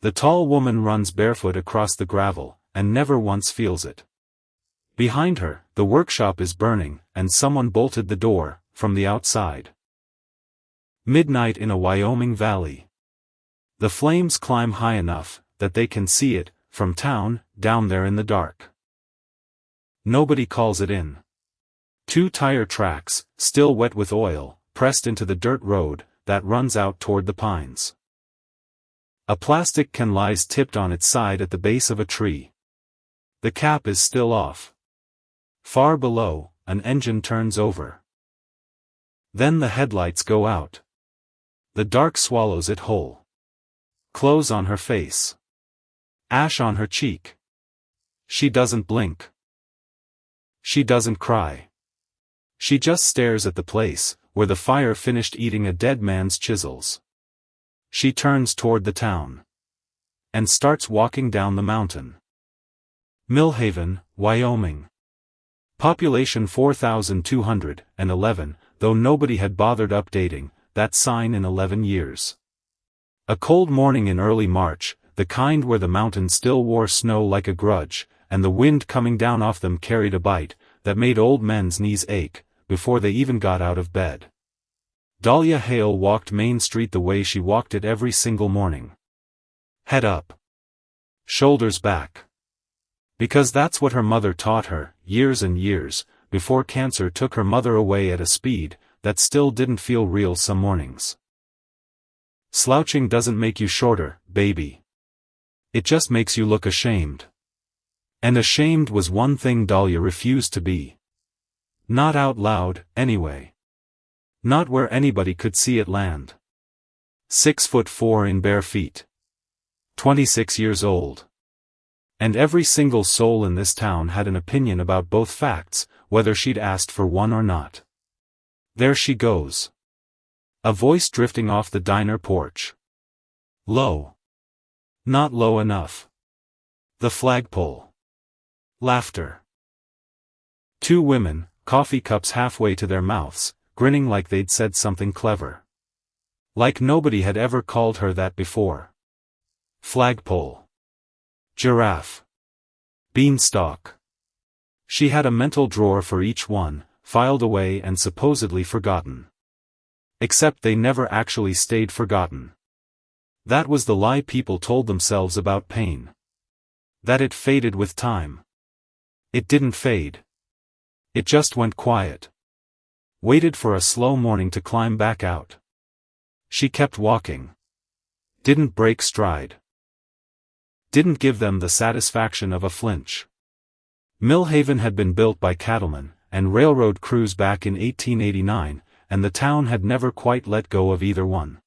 The tall woman runs barefoot across the gravel, and never once feels it. Behind her, the workshop is burning, and someone bolted the door, from the outside. Midnight in a Wyoming valley. The flames climb high enough, that they can see it, from town, down there in the dark. Nobody calls it in. 2 tire tracks, still wet with oil, pressed into the dirt road, that runs out toward the pines. A plastic can lies tipped on its side at the base of a tree. The cap is still off. Far below, an engine turns over. Then the headlights go out. The dark swallows it whole. Clothes on her face. Ash on her cheek. She doesn't blink. She doesn't cry. She just stares at the place, where the fire finished eating a dead man's chisels. She turns toward the town. And starts walking down the mountain. Millhaven, Wyoming. Population 4,211, though nobody had bothered updating that sign in 11 years. A cold morning in early March, the kind where the mountains still wore snow like a grudge, and the wind coming down off them carried a bite that made old men's knees ache, before they even got out of bed. Dahlia Hale walked Main Street the way she walked it every single morning. Head up. Shoulders back. Because that's what her mother taught her, years and years, before cancer took her mother away at a speed that still didn't feel real some mornings. Slouching doesn't make you shorter, baby. It just makes you look ashamed. And ashamed was one thing Dahlia refused to be. Not out loud, anyway. Not where anybody could see it land. 6'4" in bare feet. 26 years old. And every single soul in this town had an opinion about both facts, whether she'd asked for one or not. There she goes. A voice drifting off the diner porch. Low. Not low enough. The flagpole. Laughter. 2 women, coffee cups halfway to their mouths, grinning like they'd said something clever. Like nobody had ever called her that before. Flagpole. Giraffe. Beanstalk. She had a mental drawer for each one, filed away and supposedly forgotten. Except they never actually stayed forgotten. That was the lie people told themselves about pain. That it faded with time. It didn't fade. It just went quiet. Waited for a slow morning to climb back out. She kept walking. Didn't break stride. Didn't give them the satisfaction of a flinch. Millhaven had been built by cattlemen and railroad crews back in 1889, and the town had never quite let go of either one.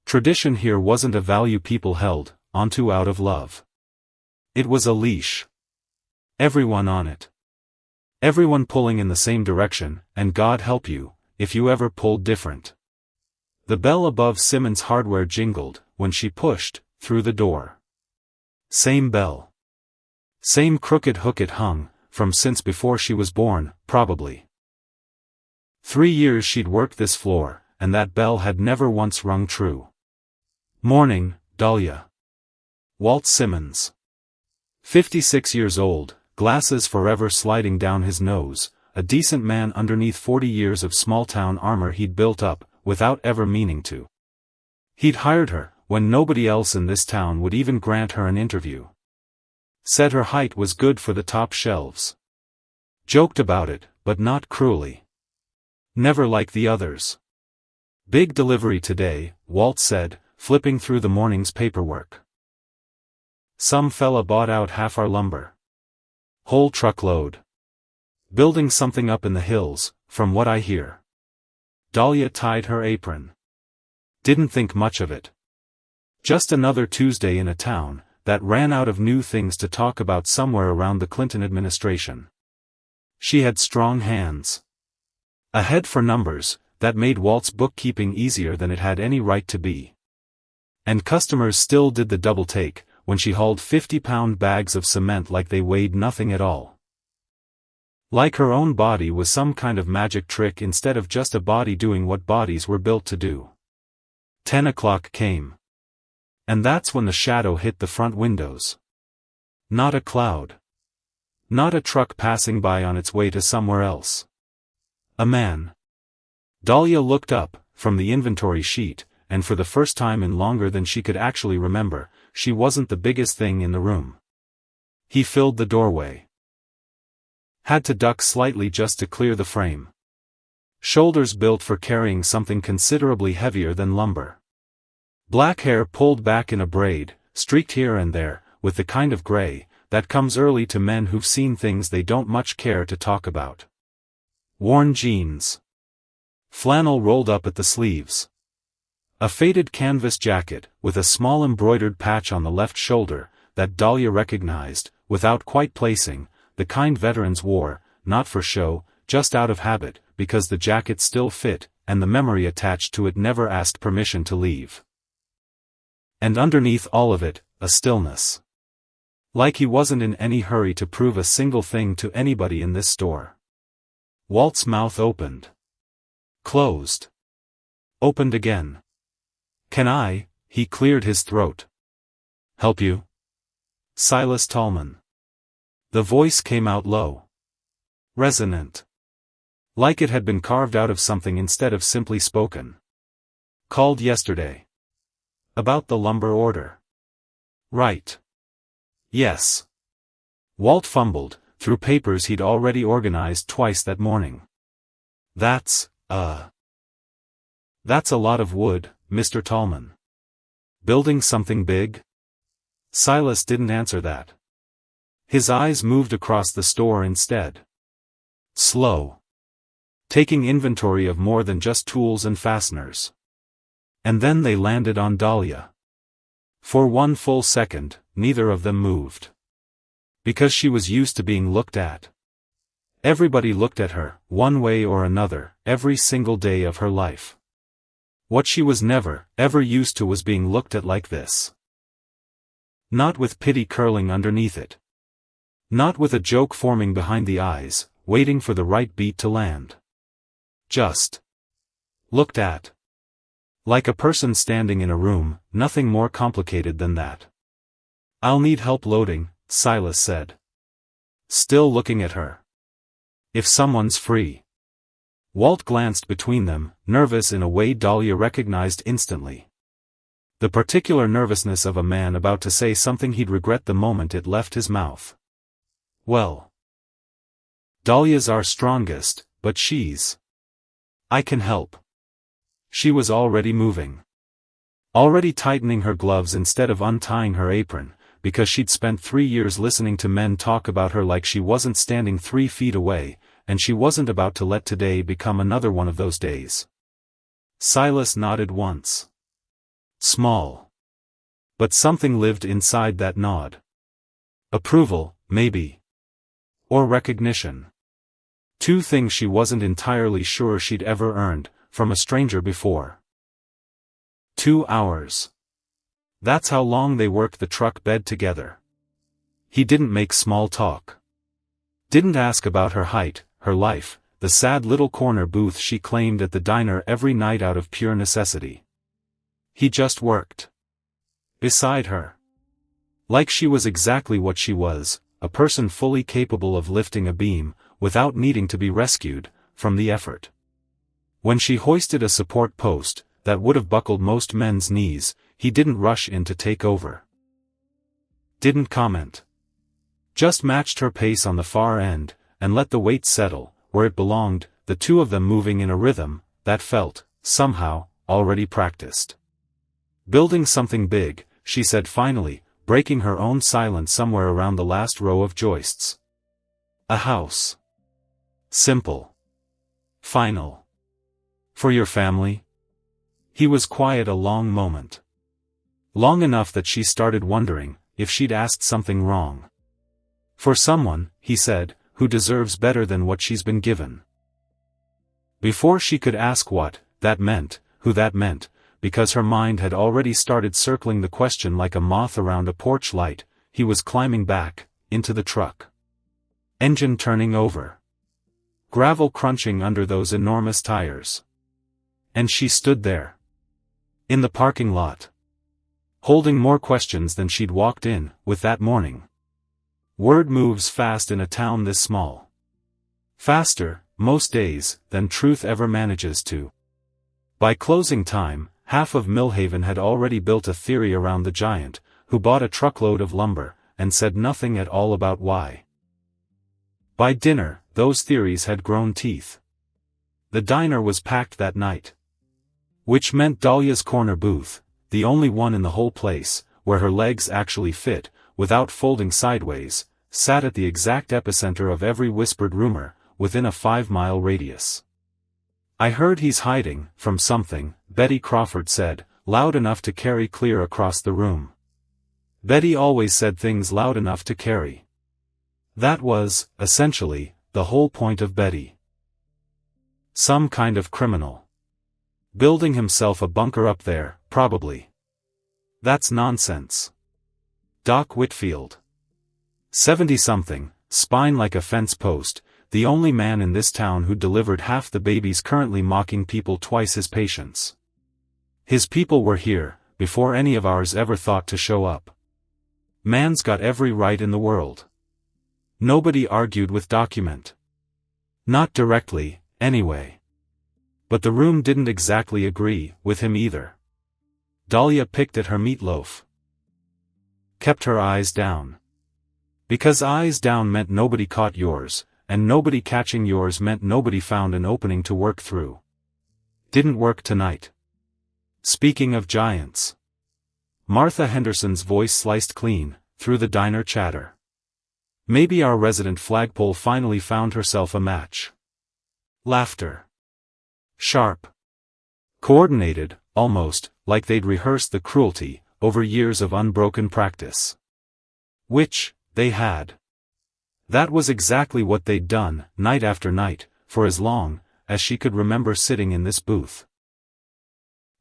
Tradition here wasn't a value people held onto out of love. It was a leash. Everyone on it. Everyone pulling in the same direction, and God help you, if you ever pulled different. The bell above Simmons' hardware jingled, when she pushed through the door. Same bell. Same crooked hook it hung, from since before she was born, probably. 3 years she'd worked this floor, and that bell had never once rung true. Morning, Dahlia. Walt Simmons. 56 years old, glasses forever sliding down his nose, a decent man underneath 40 years of small-town armor he'd built up, without ever meaning to. He'd hired her, when nobody else in this town would even grant her an interview. Said her height was good for the top shelves. Joked about it, but not cruelly. Never like the others. Big delivery today, Walt said, flipping through the morning's paperwork. Some fella bought out half our lumber. Whole truckload. Building something up in the hills, from what I hear. Dahlia tied her apron. Didn't think much of it. Just another Tuesday in a town that ran out of new things to talk about somewhere around the Clinton administration. She had strong hands. A head for numbers that made Walt's bookkeeping easier than it had any right to be. And customers still did the double take when she hauled 50-pound bags of cement like they weighed nothing at all. Like her own body was some kind of magic trick instead of just a body doing what bodies were built to do. 10 o'clock came. And that's when the shadow hit the front windows. Not a cloud. Not a truck passing by on its way to somewhere else. A man. Dahlia looked up from the inventory sheet, and for the first time in longer than she could actually remember, she wasn't the biggest thing in the room. He filled the doorway. Had to duck slightly just to clear the frame. Shoulders built for carrying something considerably heavier than lumber. Black hair pulled back in a braid, streaked here and there, with the kind of gray that comes early to men who've seen things they don't much care to talk about. Worn jeans. Flannel rolled up at the sleeves. A faded canvas jacket, with a small embroidered patch on the left shoulder, that Dahlia recognized, without quite placing, the kind veterans wore, not for show, just out of habit, because the jacket still fit, and the memory attached to it never asked permission to leave. And underneath all of it, a stillness. Like he wasn't in any hurry to prove a single thing to anybody in this store. Walt's mouth opened. Closed. Opened again. "Can I?" He cleared his throat. "Help you?" Silas Talman. The voice came out low. Resonant. Like it had been carved out of something instead of simply spoken. "Called yesterday. About the lumber order." "Right. Yes." Walt fumbled, through papers he'd already organized twice that morning. That's a lot of wood, Mr. Talman. Building something big?" Silas didn't answer that. His eyes moved across the store instead. Slow. Taking inventory of more than just tools and fasteners. And then they landed on Dahlia. For one full second, neither of them moved. Because she was used to being looked at. Everybody looked at her, one way or another, every single day of her life. What she was never, ever used to was being looked at like this. Not with pity curling underneath it. Not with a joke forming behind the eyes, waiting for the right beat to land. Just looked at. Like a person standing in a room, nothing more complicated than that. "I'll need help loading," Silas said. Still looking at her. "If someone's free." Walt glanced between them, nervous in a way Dahlia recognized instantly. The particular nervousness of a man about to say something he'd regret the moment it left his mouth. "Well. Dahlia's our strongest, but she's. I can help." She was already moving. Already tightening her gloves instead of untying her apron, because she'd spent 3 years listening to men talk about her like she wasn't standing 3 feet away, and she wasn't about to let today become another one of those days. Silas nodded once. Small. But something lived inside that nod. Approval, maybe. Or recognition. 2 things she wasn't entirely sure she'd ever earned, from a stranger before. 2 hours. That's how long they worked the truck bed together. He didn't make small talk. Didn't ask about her height, her life, the sad little corner booth she claimed at the diner every night out of pure necessity. He just worked. Beside her. Like she was exactly what she was, a person fully capable of lifting a beam, without needing to be rescued, from the effort. When she hoisted a support post, that would have buckled most men's knees, he didn't rush in to take over. Didn't comment. Just matched her pace on the far end, and let the weight settle, where it belonged, the 2 of them moving in a rhythm, that felt, somehow, already practiced. "Building something big," she said finally, breaking her own silence somewhere around the last row of joists. "A house. Simple. Final. For your family?" He was quiet a long moment. Long enough that she started wondering if she'd asked something wrong. "For someone," he said, "who deserves better than what she's been given." Before she could ask what that meant, who that meant, because her mind had already started circling the question like a moth around a porch light, he was climbing back, into the truck. Engine turning over. Gravel crunching under those enormous tires. And she stood there. In the parking lot. holding more questions than she'd walked in with that morning. Word moves fast in a town this small. Faster, most days, than truth ever manages to. By closing time, half of Millhaven had already built a theory around the giant, who bought a truckload of lumber, and said nothing at all about why. By dinner, those theories had grown teeth. The diner was packed that night. Which meant Dahlia's corner booth, the only one in the whole place, where her legs actually fit, without folding sideways, sat at the exact epicenter of every whispered rumor, within a 5-mile radius. "I heard he's hiding from something," Betty Crawford said, loud enough to carry clear across the room. Betty always said things loud enough to carry. That was, essentially, the whole point of Betty. Some kind of criminal. Building himself a bunker up there, probably. That's nonsense. Doc Whitfield. 70-something, spine like a fence post, the only man in this town who delivered half the babies currently mocking people twice his patience. His people were here, before any of ours ever thought to show up. Man's got every right in the world. Nobody argued with document. Not directly, anyway. But the room didn't exactly agree with him either. Dahlia picked at her meatloaf. Kept her eyes down. Because eyes down meant nobody caught yours, and nobody catching yours meant nobody found an opening to work through. Didn't work tonight. Speaking of giants. Martha Henderson's voice sliced clean, through the diner chatter. Maybe our resident flagpole finally found herself a match. Laughter. Sharp. Coordinated, almost, like they'd rehearsed the cruelty, over years of unbroken practice. Which, they had. That was exactly what they'd done, night after night, for as long as she could remember sitting in this booth.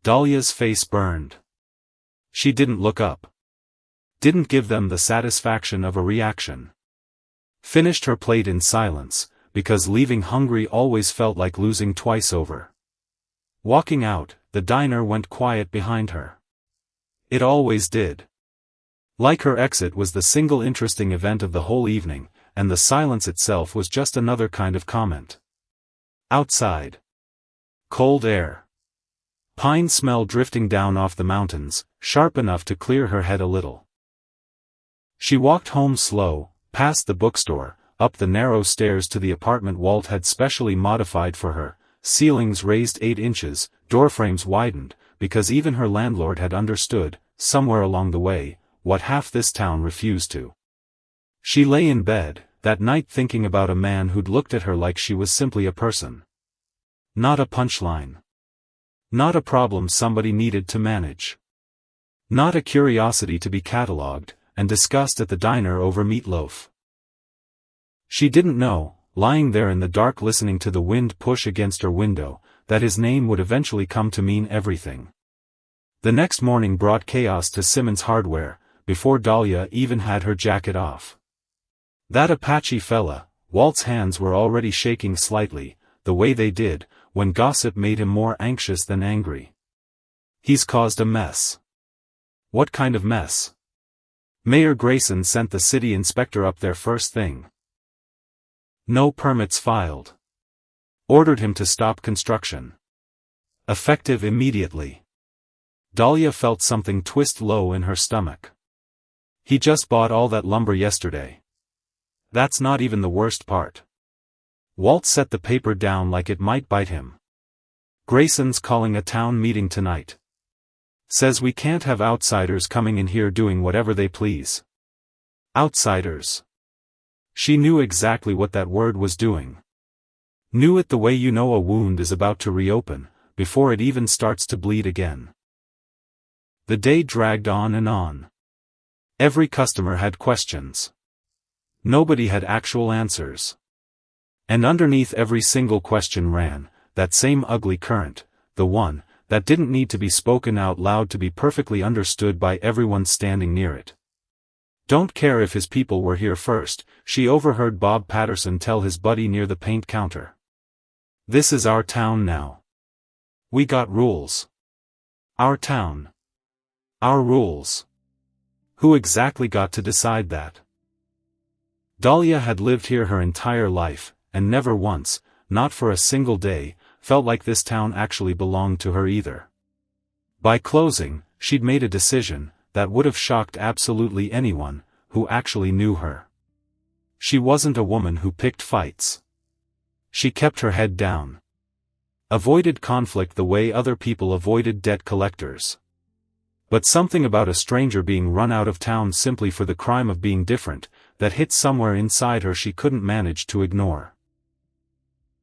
Dahlia's face burned. She didn't look up. Didn't give them the satisfaction of a reaction. Finished her plate in silence, because leaving hungry always felt like losing twice over. Walking out, the diner went quiet behind her. It always did. Like her exit was the single interesting event of the whole evening, and the silence itself was just another kind of comment. Outside. Cold air. Pine smell drifting down off the mountains, sharp enough to clear her head a little. She walked home slow, past the bookstore, up the narrow stairs to the apartment Walt had specially modified for her, ceilings raised 8 inches, doorframes widened, because even her landlord had understood, somewhere along the way, what half this town refused to. She lay in bed, that night thinking about a man who'd looked at her like she was simply a person. Not a punchline. Not a problem somebody needed to manage. Not a curiosity to be catalogued, and discussed at the diner over meatloaf. She didn't know, lying there in the dark listening to the wind push against her window, that his name would eventually come to mean everything. The next morning brought chaos to Simmons Hardware, before Dahlia even had her jacket off. That Apache fella, Walt's hands were already shaking slightly, the way they did, when gossip made him more anxious than angry. He's caused a mess. What kind of mess? Mayor Grayson sent the city inspector up there first thing. No permits filed. Ordered him to stop construction. Effective immediately. Dahlia felt something twist low in her stomach. He just bought all that lumber yesterday. That's not even the worst part. Walt set the paper down like it might bite him. Grayson's calling a town meeting tonight. Says we can't have outsiders coming in here doing whatever they please. Outsiders. She knew exactly what that word was doing. Knew it the way you know a wound is about to reopen, before it even starts to bleed again. The day dragged on and on. Every customer had questions. Nobody had actual answers. And underneath every single question ran, that same ugly current, the one that didn't need to be spoken out loud to be perfectly understood by everyone standing near it. Don't care if his people were here first, she overheard Bob Patterson tell his buddy near the paint counter. This is our town now. We got rules. Our town. Our rules. Who exactly got to decide that? Dahlia had lived here her entire life, and never once, not for a single day, felt like this town actually belonged to her either. By closing, she'd made a decision that would have shocked absolutely anyone who actually knew her. She wasn't a woman who picked fights. She kept her head down. Avoided conflict the way other people avoided debt collectors. But something about a stranger being run out of town simply for the crime of being different, that hit somewhere inside her she couldn't manage to ignore.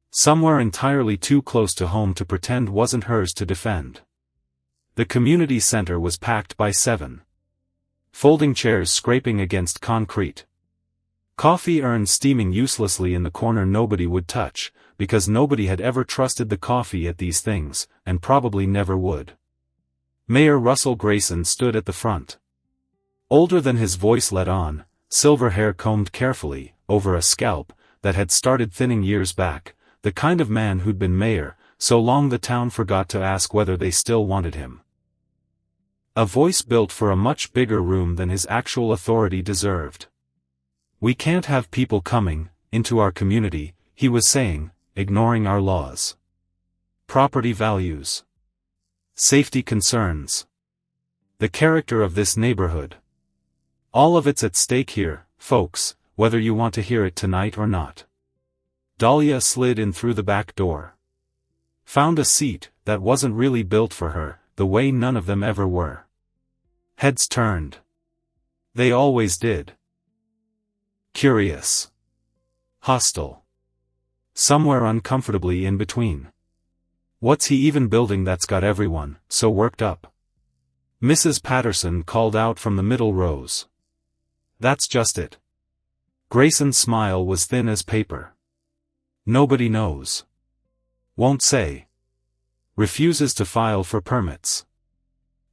Somewhere entirely too close to home to pretend wasn't hers to defend. The community center was packed by 7 folding chairs scraping against concrete. Coffee urns steaming uselessly in the corner nobody would touch, because nobody had ever trusted the coffee at these things, and probably never would. Mayor Russell Grayson stood at the front. Older than his voice let on, silver hair combed carefully, over a scalp that had started thinning years back, the kind of man who'd been mayor so long the town forgot to ask whether they still wanted him. A voice built for a much bigger room than his actual authority deserved. "We can't have people coming into our community," he was saying, "ignoring our laws. Property values. Safety concerns. The character of this neighborhood. All of it's at stake here, folks, whether you want to hear it tonight or not." Dahlia slid in through the back door. Found a seat that wasn't really built for her, the way none of them ever were. Heads turned. They always did. Curious. Hostile. Somewhere uncomfortably in between. What's he even building that's got everyone so worked up? Mrs. Patterson called out from the middle rows. That's just it. Grayson's smile was thin as paper. Nobody knows. Won't say. Refuses to file for permits.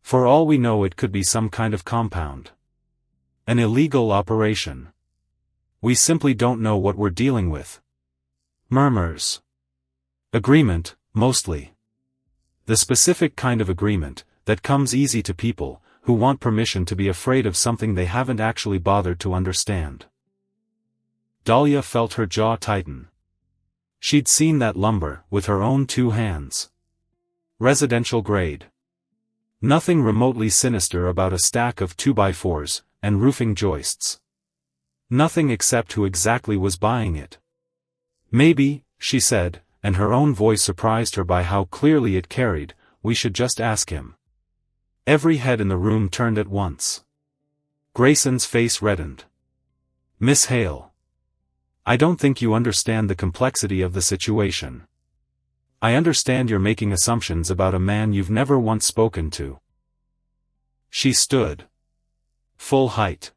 For all we know it could be some kind of compound. An illegal operation. We simply don't know what we're dealing with. Murmurs. Agreement, mostly. The specific kind of agreement that comes easy to people who want permission to be afraid of something they haven't actually bothered to understand. Dahlia felt her jaw tighten. She'd seen that lumber with her own 2 hands. Residential grade. Nothing remotely sinister about a stack of 2x4s and roofing joists. Nothing except who exactly was buying it. "Maybe," she said, and her own voice surprised her by how clearly it carried, "we should just ask him." Every head in the room turned at once. Grayson's face reddened. "Miss Hale. I don't think you understand the complexity of the situation. I understand you're making assumptions about a man you've never once spoken to." She stood. Full height.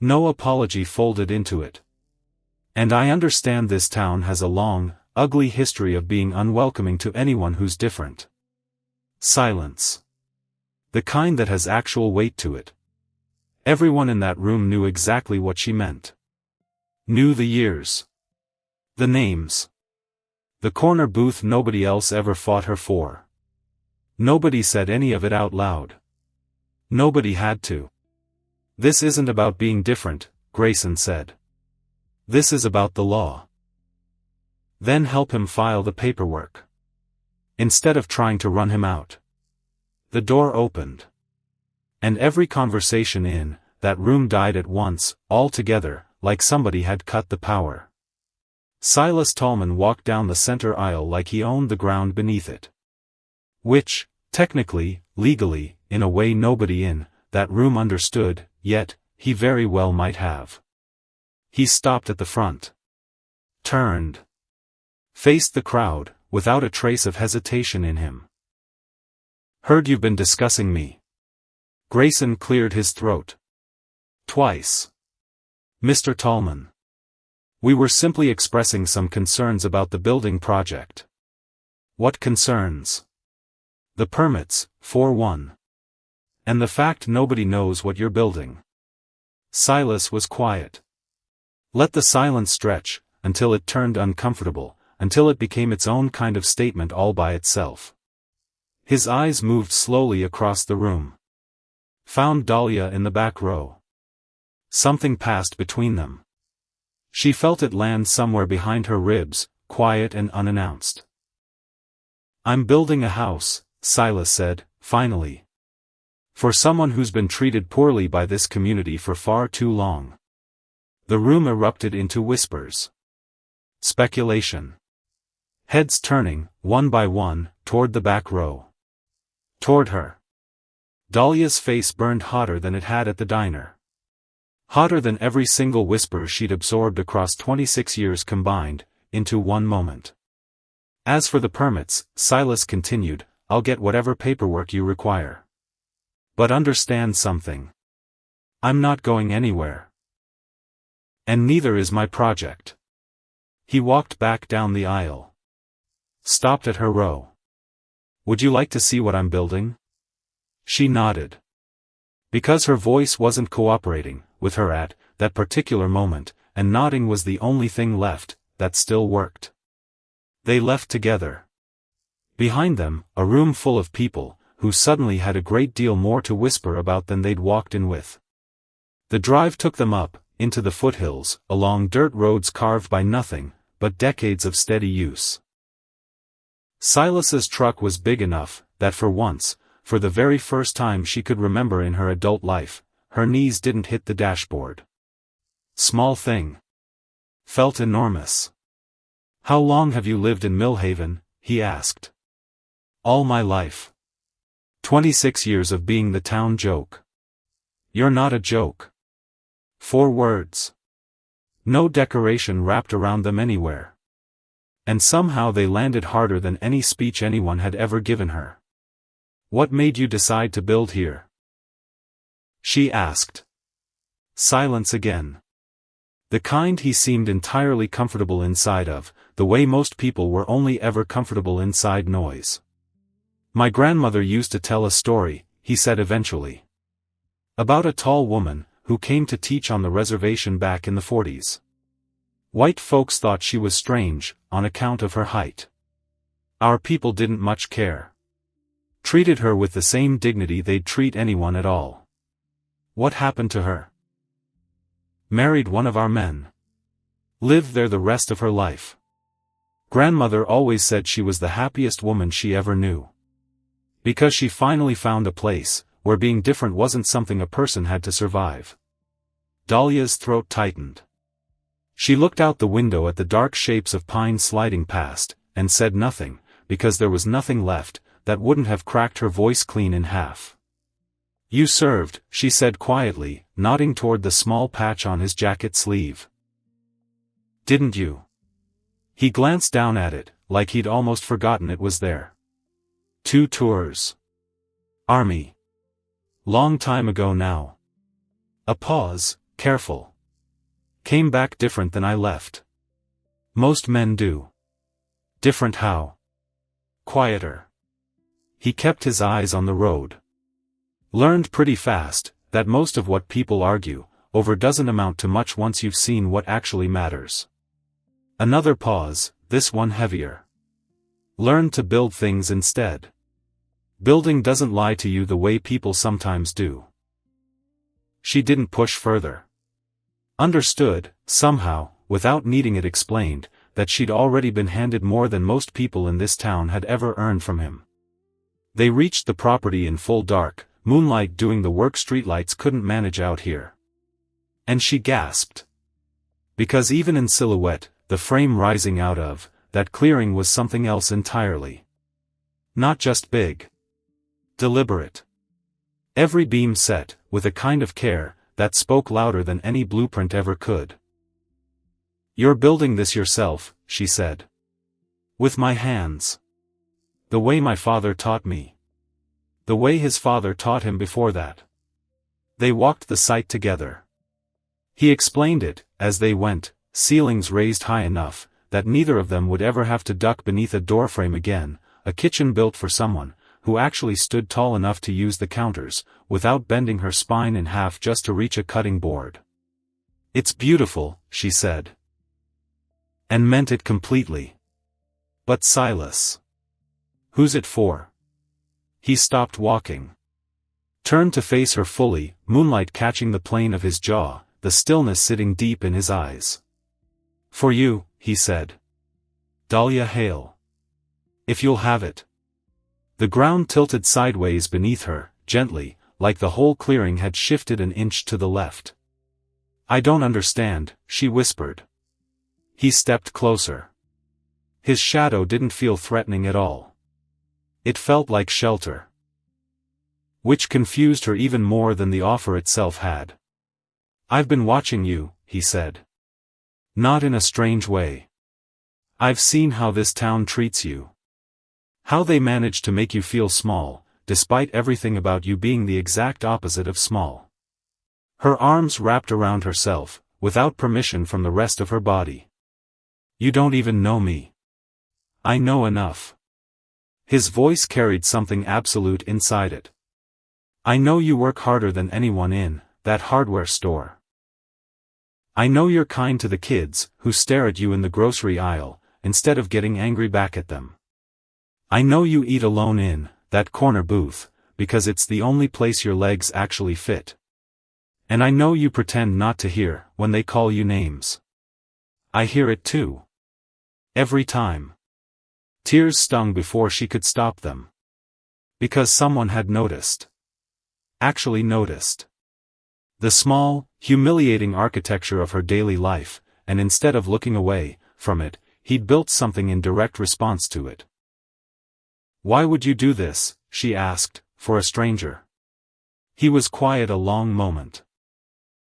No apology folded into it. "And I understand this town has a long, ugly history of being unwelcoming to anyone who's different." Silence. The kind that has actual weight to it. Everyone in that room knew exactly what she meant. Knew the years. The names. The corner booth nobody else ever fought her for. Nobody said any of it out loud. Nobody had to. "This isn't about being different," Grayson said. "This is about the law. Then help him file the paperwork. Instead of trying to run him out." The door opened. And every conversation in that room died at once, all together, like somebody had cut the power. Silas Talman walked down the center aisle like he owned the ground beneath it. Which, technically, legally, in a way nobody in that room understood, yet, he very well might have. He stopped at the front. Turned. Faced the crowd, without a trace of hesitation in him. "Heard you've been discussing me." Grayson cleared his throat. "Twice. Mr. Talman. We were simply expressing some concerns about the building project." "What concerns?" "The permits, for one. And the fact nobody knows what you're building." Silas was quiet. Let the silence stretch, until it turned uncomfortable, until it became its own kind of statement all by itself. His eyes moved slowly across the room. Found Dahlia in the back row. Something passed between them. She felt it land somewhere behind her ribs, quiet and unannounced. "I'm building a house," Silas said, finally. "For someone who's been treated poorly by this community for far too long." The room erupted into whispers. Speculation. Heads turning, one by one, toward the back row. Toward her. Dahlia's face burned hotter than it had at the diner. Hotter than every single whisper she'd absorbed across 26 years combined, into one moment. "As for the permits," Silas continued, "I'll get whatever paperwork you require. But understand something. I'm not going anywhere. And neither is my project." He walked back down the aisle. Stopped at her row. "Would you like to see what I'm building?" She nodded. Because her voice wasn't cooperating with her at that particular moment, and nodding was the only thing left that still worked. They left together. Behind them, a room full of people, who suddenly had a great deal more to whisper about than they'd walked in with. The drive took them up, into the foothills, along dirt roads carved by nothing but decades of steady use. Silas's truck was big enough that for once, for the very first time she could remember in her adult life, her knees didn't hit the dashboard. Small thing. Felt enormous. "How long have you lived in Millhaven?" he asked. "All my life. 26 years of being the town joke." "You're not a joke." 4 words. No decoration wrapped around them anywhere. And somehow they landed harder than any speech anyone had ever given her. "What made you decide to build here?" she asked. Silence again. The kind he seemed entirely comfortable inside of, the way most people were only ever comfortable inside noise. "My grandmother used to tell a story," he said eventually. "About a tall woman, who came to teach on the reservation back in the 40s. White folks thought she was strange, on account of her height. Our people didn't much care. Treated her with the same dignity they'd treat anyone at all. What happened to her? Married one of our men. Lived there the rest of her life. Grandmother always said she was the happiest woman she ever knew. Because she finally found a place where being different wasn't something a person had to survive." Dahlia's throat tightened. She looked out the window at the dark shapes of pine sliding past, and said nothing, because there was nothing left that wouldn't have cracked her voice clean in half. "You served," she said quietly, nodding toward the small patch on his jacket sleeve. "Didn't you?" He glanced down at it, like he'd almost forgotten it was there. 2 tours. Army. Long time ago now." A pause, careful. "Came back different than I left. Most men do." "Different how?" "Quieter." He kept his eyes on the road. "Learned pretty fast that most of what people argue over doesn't amount to much once you've seen what actually matters." Another pause, this one heavier. "Learned to build things instead. Building doesn't lie to you the way people sometimes do." She didn't push further. Understood, somehow, without needing it explained, that she'd already been handed more than most people in this town had ever earned from him. They reached the property in full dark, moonlight doing the work streetlights couldn't manage out here. And she gasped. Because even in silhouette, the frame rising out of that clearing was something else entirely. Not just big. Deliberate. Every beam set, with a kind of care that spoke louder than any blueprint ever could. "You're building this yourself," she said. "With my hands. The way my father taught me. The way his father taught him before that." They walked the site together. He explained it, as they went, ceilings raised high enough that neither of them would ever have to duck beneath a doorframe again, a kitchen built for someone who actually stood tall enough to use the counters, without bending her spine in half just to reach a cutting board. "It's beautiful," she said. And meant it completely. "But Silas. Who's it for?" He stopped walking. turned to face her fully, moonlight catching the plane of his jaw, the stillness sitting deep in his eyes. "For you," he said. "Dahlia Hale. If you'll have it." The ground tilted sideways beneath her, gently, like the whole clearing had shifted an inch to the left. "I don't understand," she whispered. He stepped closer. His shadow didn't feel threatening at all. It felt like shelter. Which confused her even more than the offer itself had. "I've been watching you," he said. "Not in a strange way. I've seen how this town treats you. How they manage to make you feel small, despite everything about you being the exact opposite of small." Her arms wrapped around herself, without permission from the rest of her body. "You don't even know me. I know enough." His voice carried something absolute inside it. "I know you work harder than anyone in that hardware store. I know you're kind to the kids who stare at you in the grocery aisle, instead of getting angry back at them. I know you eat alone in that corner booth, because it's the only place your legs actually fit. And I know you pretend not to hear when they call you names. I hear it too. Every time." Tears stung before she could stop them. Because someone had noticed. Actually noticed. The small, humiliating architecture of her daily life, and instead of looking away from it, he'd built something in direct response to it. "Why would you do this?" she asked, "for a stranger?" He was quiet a long moment.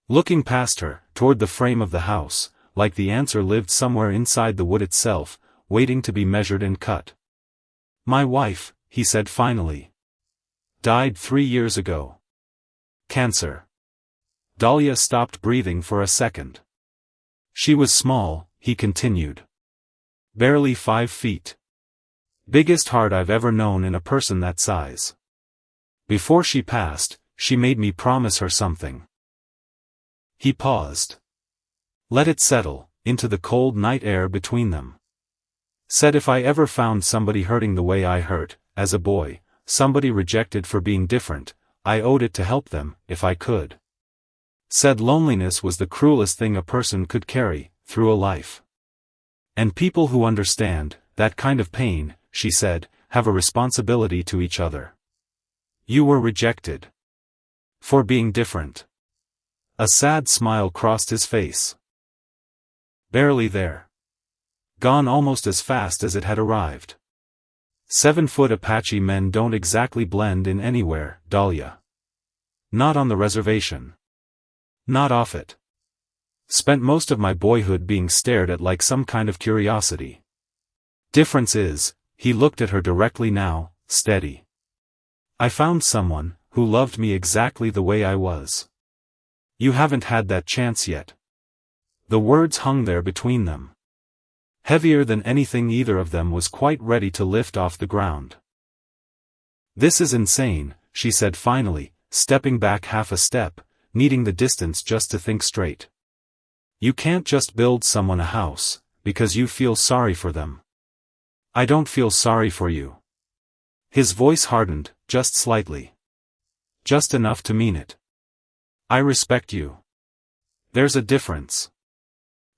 Looking past her, toward the frame of the house, like the answer lived somewhere inside the wood itself, waiting to be measured and cut. "My wife," he said finally. "Died 3 years ago. Cancer." Dahlia stopped breathing for a second. "She was small," he continued. "Barely 5 feet. Biggest heart I've ever known in a person that size. Before she passed, she made me promise her something." He paused. Let it settle into the cold night air between them. "Said if I ever found somebody hurting the way I hurt, as a boy, somebody rejected for being different, I owed it to help them, if I could. Said loneliness was the cruelest thing a person could carry through a life. And people who understand that kind of pain," she said, "have a responsibility to each other. You were rejected. For being different." A sad smile crossed his face. "Barely there. Gone almost as fast as it had arrived. 7-foot Apache men don't exactly blend in anywhere, Dahlia. Not on the reservation. Not off it. Spent most of my boyhood being stared at like some kind of curiosity. Difference is," he looked at her directly now, steady. "I found someone who loved me exactly the way I was. You haven't had that chance yet." The words hung there between them. Heavier than anything either of them was quite ready to lift off the ground. "This is insane," she said finally, stepping back half a step, needing the distance just to think straight. "You can't just build someone a house, because you feel sorry for them. I don't feel sorry for you." His voice hardened, just slightly. Just enough to mean it. "I respect you. There's a difference.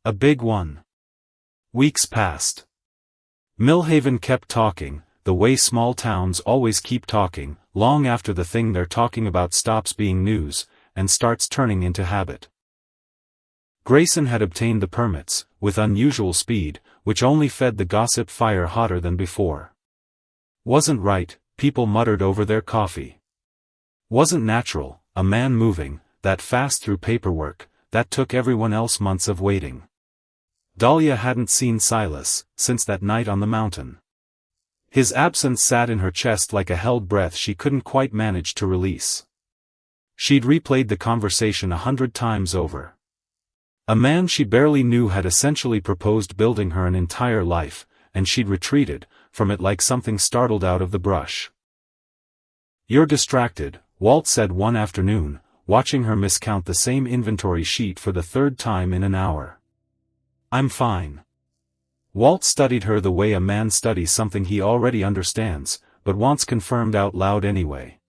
A big one." Weeks passed. Millhaven kept talking, the way small towns always keep talking, long after the thing they're talking about stops being news, and starts turning into habit. Grayson had obtained the permits, with unusual speed, which only fed the gossip fire hotter than before. Wasn't right, people muttered over their coffee. Wasn't natural, a man moving that fast through paperwork, that took everyone else months of waiting. Dahlia hadn't seen Silas since that night on the mountain. His absence sat in her chest like a held breath she couldn't quite manage to release. She'd replayed the conversation 100 times over. A man she barely knew had essentially proposed building her an entire life, and she'd retreated from it like something startled out of the brush. "You're distracted," Walt said one afternoon, watching her miscount the same inventory sheet for the 3rd time in an hour. "I'm fine." Walt studied her the way a man studies something he already understands, but wants confirmed out loud anyway.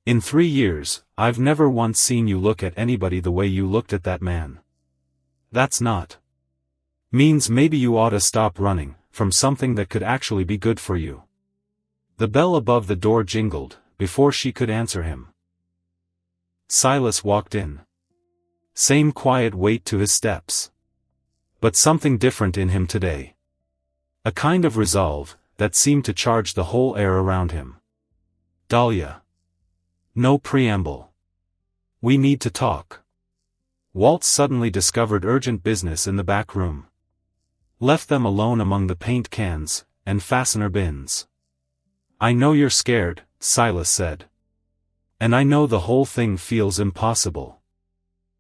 In 3 years, I've never once seen you look at anybody the way you looked at that man. That's not. Means maybe you oughta stop running from something that could actually be good for you. The bell above the door jingled, before she could answer him. Silas walked in. Same quiet weight to his steps. But something different in him today. A kind of resolve, that seemed to charge the whole air around him. Dahlia. No preamble. We need to talk. Walt suddenly discovered urgent business in the back room. Left them alone among the paint cans and fastener bins. I know you're scared, Silas said. And I know the whole thing feels impossible.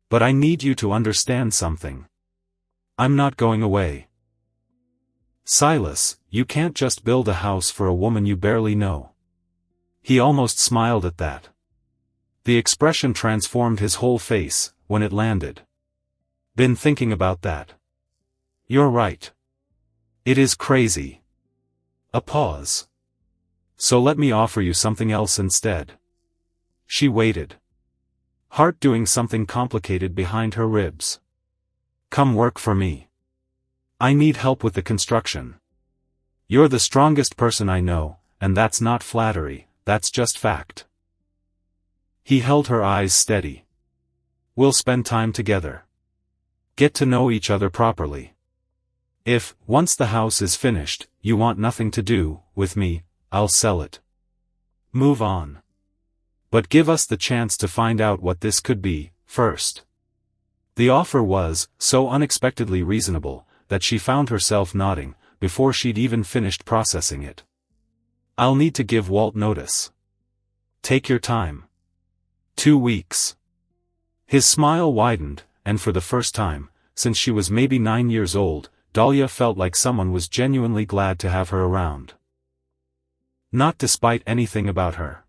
But I need you to understand something. I'm not going away. Silas, you can't just build a house for a woman you barely know. He almost smiled at that. The expression transformed his whole face when it landed. Been thinking about that. You're right. It is crazy. A pause. So let me offer you something else instead. She waited. Heart doing something complicated behind her ribs. Come work for me. I need help with the construction. You're the strongest person I know, and that's not flattery, that's just fact. He held her eyes steady. We'll spend time together. Get to know each other properly. If, once the house is finished, you want nothing to do with me, I'll sell it. Move on. But give us the chance to find out what this could be, first. The offer was so unexpectedly reasonable that she found herself nodding before she'd even finished processing it. I'll need to give Walt notice. Take your time. 2 weeks. His smile widened, and for the first time, since she was maybe 9 years old, Dahlia felt like someone was genuinely glad to have her around. Not despite anything about her.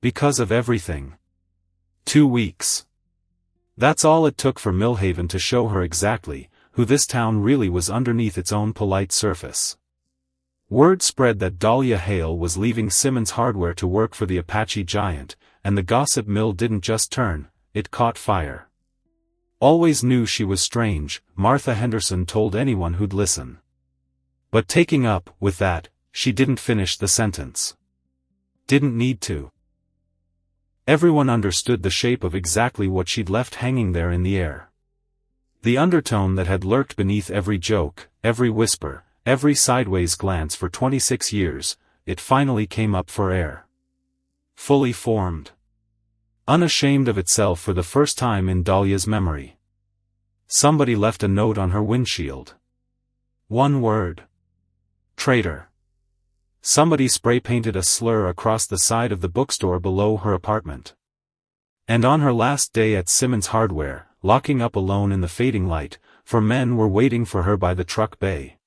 Because of everything. 2 weeks. That's all it took for Millhaven to show her exactly who this town really was underneath its own polite surface. Word spread that Dahlia Hale was leaving Simmons Hardware to work for the Apache giant, and the gossip mill didn't just turn, it caught fire. Always knew she was strange, Martha Henderson told anyone who'd listen. But taking up with that, she didn't finish the sentence. Didn't need to. Everyone understood the shape of exactly what she'd left hanging there in the air. The undertone that had lurked beneath every joke, every whisper, every sideways glance for 26 years, it finally came up for air. Fully formed. Unashamed of itself for the first time in Dahlia's memory. Somebody left a note on her windshield. One word. Traitor. Somebody spray-painted a slur across the side of the bookstore below her apartment. And on her last day at Simmons Hardware, locking up alone in the fading light, 4 men were waiting for her by the truck bay.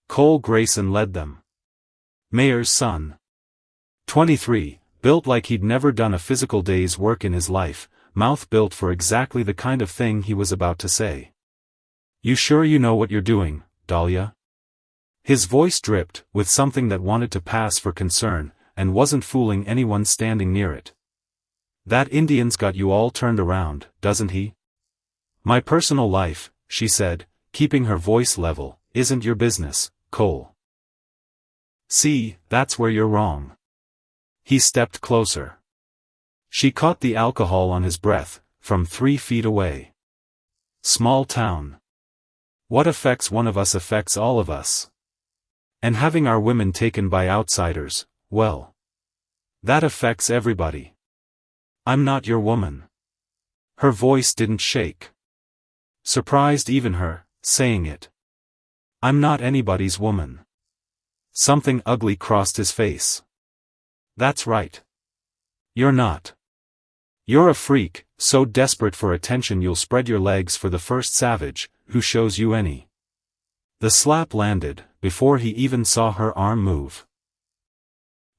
Cole Grayson led them. Mayor's son. 23. Built like he'd never done a physical day's work in his life, mouth built for exactly the kind of thing he was about to say. You sure you know what you're doing, Dahlia? His voice dripped with something that wanted to pass for concern, and wasn't fooling anyone standing near it. That Indian's got you all turned around, doesn't he? My personal life, she said, keeping her voice level, isn't your business, Cole. See, that's where you're wrong. He stepped closer. She caught the alcohol on his breath, from 3 feet away. Small town. What affects one of us affects all of us. And having our women taken by outsiders, well. That affects everybody. I'm not your woman. Her voice didn't shake. Surprised even her, saying it. I'm not anybody's woman. Something ugly crossed his face. That's right. You're not. You're a freak, so desperate for attention you'll spread your legs for the first savage, who shows you any. The slap landed, before he even saw her arm move.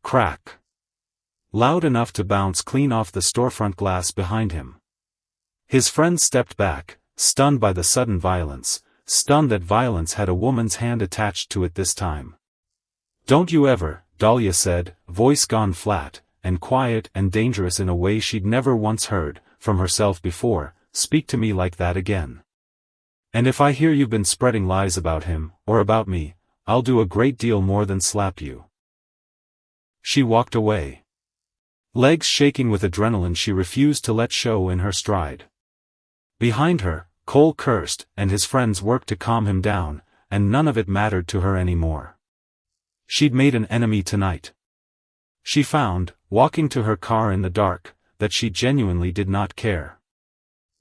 Crack. Loud enough to bounce clean off the storefront glass behind him. His friend stepped back, stunned by the sudden violence, stunned that violence had a woman's hand attached to it this time. Don't you ever, Dahlia said, voice gone flat, and quiet and dangerous in a way she'd never once heard from herself before. Speak to me like that again. And if I hear you've been spreading lies about him, or about me, I'll do a great deal more than slap you." She walked away. Legs shaking with adrenaline, she refused to let show in her stride. Behind her, Cole cursed, and his friends worked to calm him down, and none of it mattered to her anymore. She'd made an enemy tonight. She found, walking to her car in the dark, that she genuinely did not care.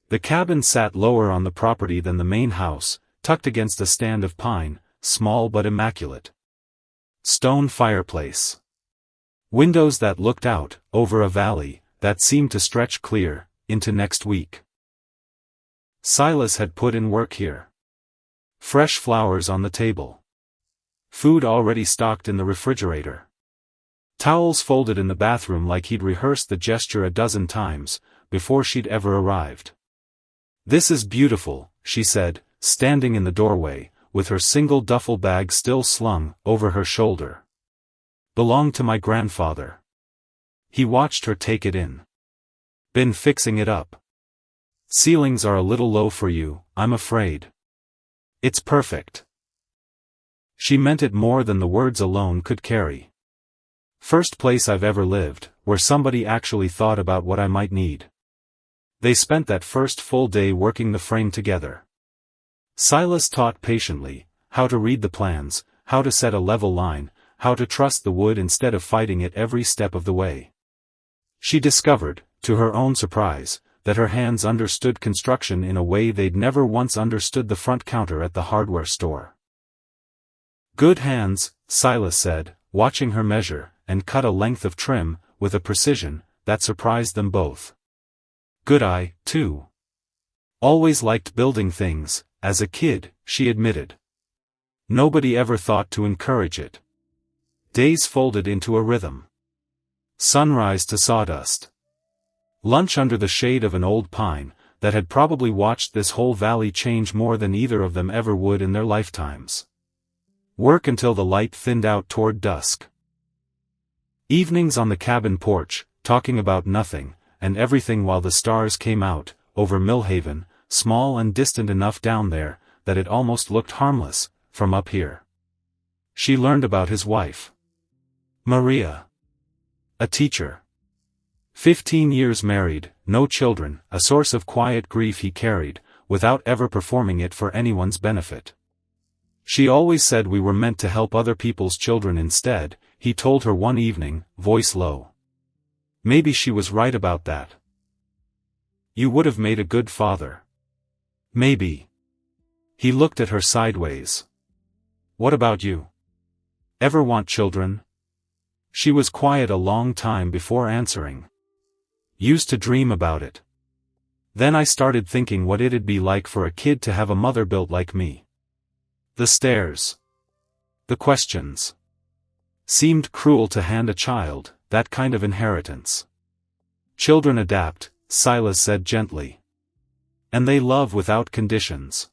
The cabin sat lower on the property than the main house, tucked against a stand of pine, small but immaculate. Stone fireplace. Windows that looked out, over a valley, that seemed to stretch clear, into next week. Silas had put in work here. Fresh flowers on the table. Food already stocked in the refrigerator. Towels folded in the bathroom like he'd rehearsed the gesture a dozen times, before she'd ever arrived. "This is beautiful," she said, standing in the doorway, with her single duffel bag still slung over her shoulder. "Belonged to my grandfather." He watched her take it in. "Been fixing it up. Ceilings are a little low for you, I'm afraid." "It's perfect." She meant it more than the words alone could carry. "First place I've ever lived, where somebody actually thought about what I might need." They spent that first full day working the frame together. Silas taught patiently, how to read the plans, how to set a level line, how to trust the wood instead of fighting it every step of the way. She discovered, to her own surprise, that her hands understood construction in a way they'd never once understood the front counter at the hardware store. "Good hands," Silas said, watching her measure, and cut a length of trim, with a precision that surprised them both. "Good eye, too. Always liked building things, as a kid," she admitted. Nobody ever thought to encourage it. Days folded into a rhythm. Sunrise to sawdust. Lunch under the shade of an old pine, that had probably watched this whole valley change more than either of them ever would in their lifetimes. Work until the light thinned out toward dusk. Evenings on the cabin porch, talking about nothing, and everything while the stars came out, over Millhaven, small and distant enough down there, that it almost looked harmless, from up here. She learned about his wife. Maria. A teacher. 15 years married, no children, a source of quiet grief he carried, without ever performing it for anyone's benefit. She always said we were meant to help other people's children instead, he told her one evening, voice low. Maybe she was right about that. You would have made a good father. Maybe. He looked at her sideways. What about you? Ever want children? She was quiet a long time before answering. Used to dream about it. Then I started thinking what it'd be like for a kid to have a mother built like me. The stares. The questions. Seemed cruel to hand a child that kind of inheritance. Children adapt, Silas said gently. And they love without conditions.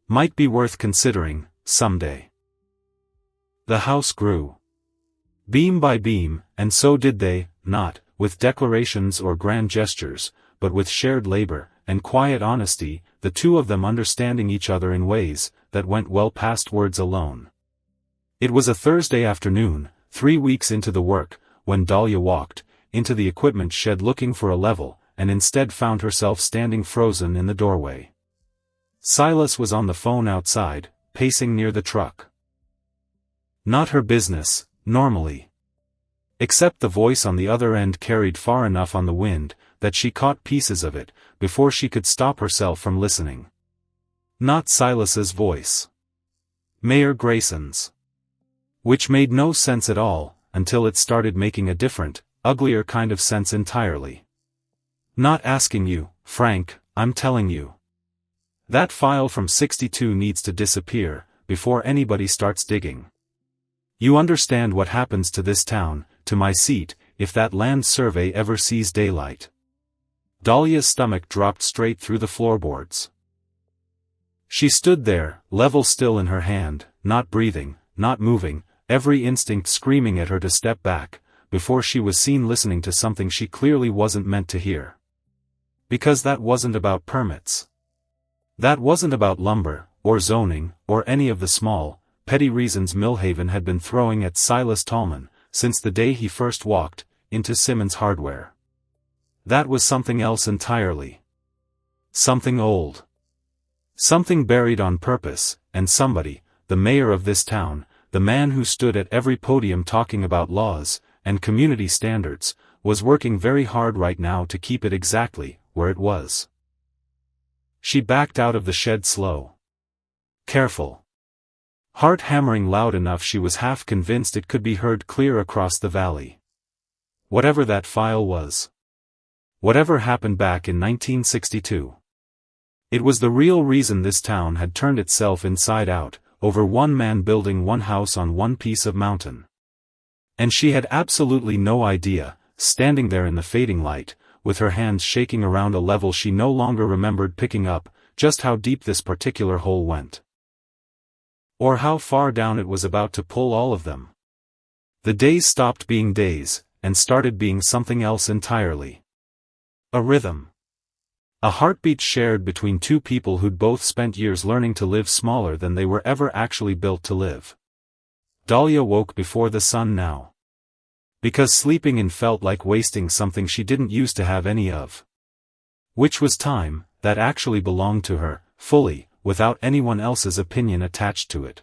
Might be worth considering, someday. The house grew. Beam by beam, and so did they, not with declarations or grand gestures, but with shared labor and quiet honesty, the two of them understanding each other in ways that went well past words alone. It was a Thursday afternoon, 3 weeks into the work, when Dahlia walked into the equipment shed looking for a level, and instead found herself standing frozen in the doorway. Silas was on the phone outside, pacing near the truck. Not her business, normally. Except the voice on the other end carried far enough on the wind, that she caught pieces of it, before she could stop herself from listening. Not Silas's voice. Mayor Grayson's. Which made no sense at all, until it started making a different, uglier kind of sense entirely. Not asking you, Frank, I'm telling you. That file from 62 needs to disappear, before anybody starts digging. You understand what happens to this town, to my seat, if that land survey ever sees daylight. Dahlia's stomach dropped straight through the floorboards. She stood there, level still in her hand, not breathing, not moving, every instinct screaming at her to step back, before she was seen listening to something she clearly wasn't meant to hear. Because that wasn't about permits. That wasn't about lumber, or zoning, or any of the small, petty reasons Millhaven had been throwing at Silas Talman, since the day he first walked into Simmons Hardware. That was something else entirely. Something old. Something buried on purpose, and somebody, the mayor of this town, the man who stood at every podium talking about laws and community standards, was working very hard right now to keep it exactly where it was. She backed out of the shed slow. Careful. Heart hammering loud enough she was half convinced it could be heard clear across the valley. Whatever that file was. Whatever happened back in 1962. It was the real reason this town had turned itself inside out, over one man building one house on one piece of mountain. And she had absolutely no idea, standing there in the fading light, with her hands shaking around a level she no longer remembered picking up, just how deep this particular hole went. Or how far down it was about to pull all of them. The days stopped being days, and started being something else entirely. A rhythm. A heartbeat shared between two people who'd both spent years learning to live smaller than they were ever actually built to live. Dahlia woke before the sun now. Because sleeping in felt like wasting something she didn't used to have any of. Which was time, that actually belonged to her, fully, without anyone else's opinion attached to it.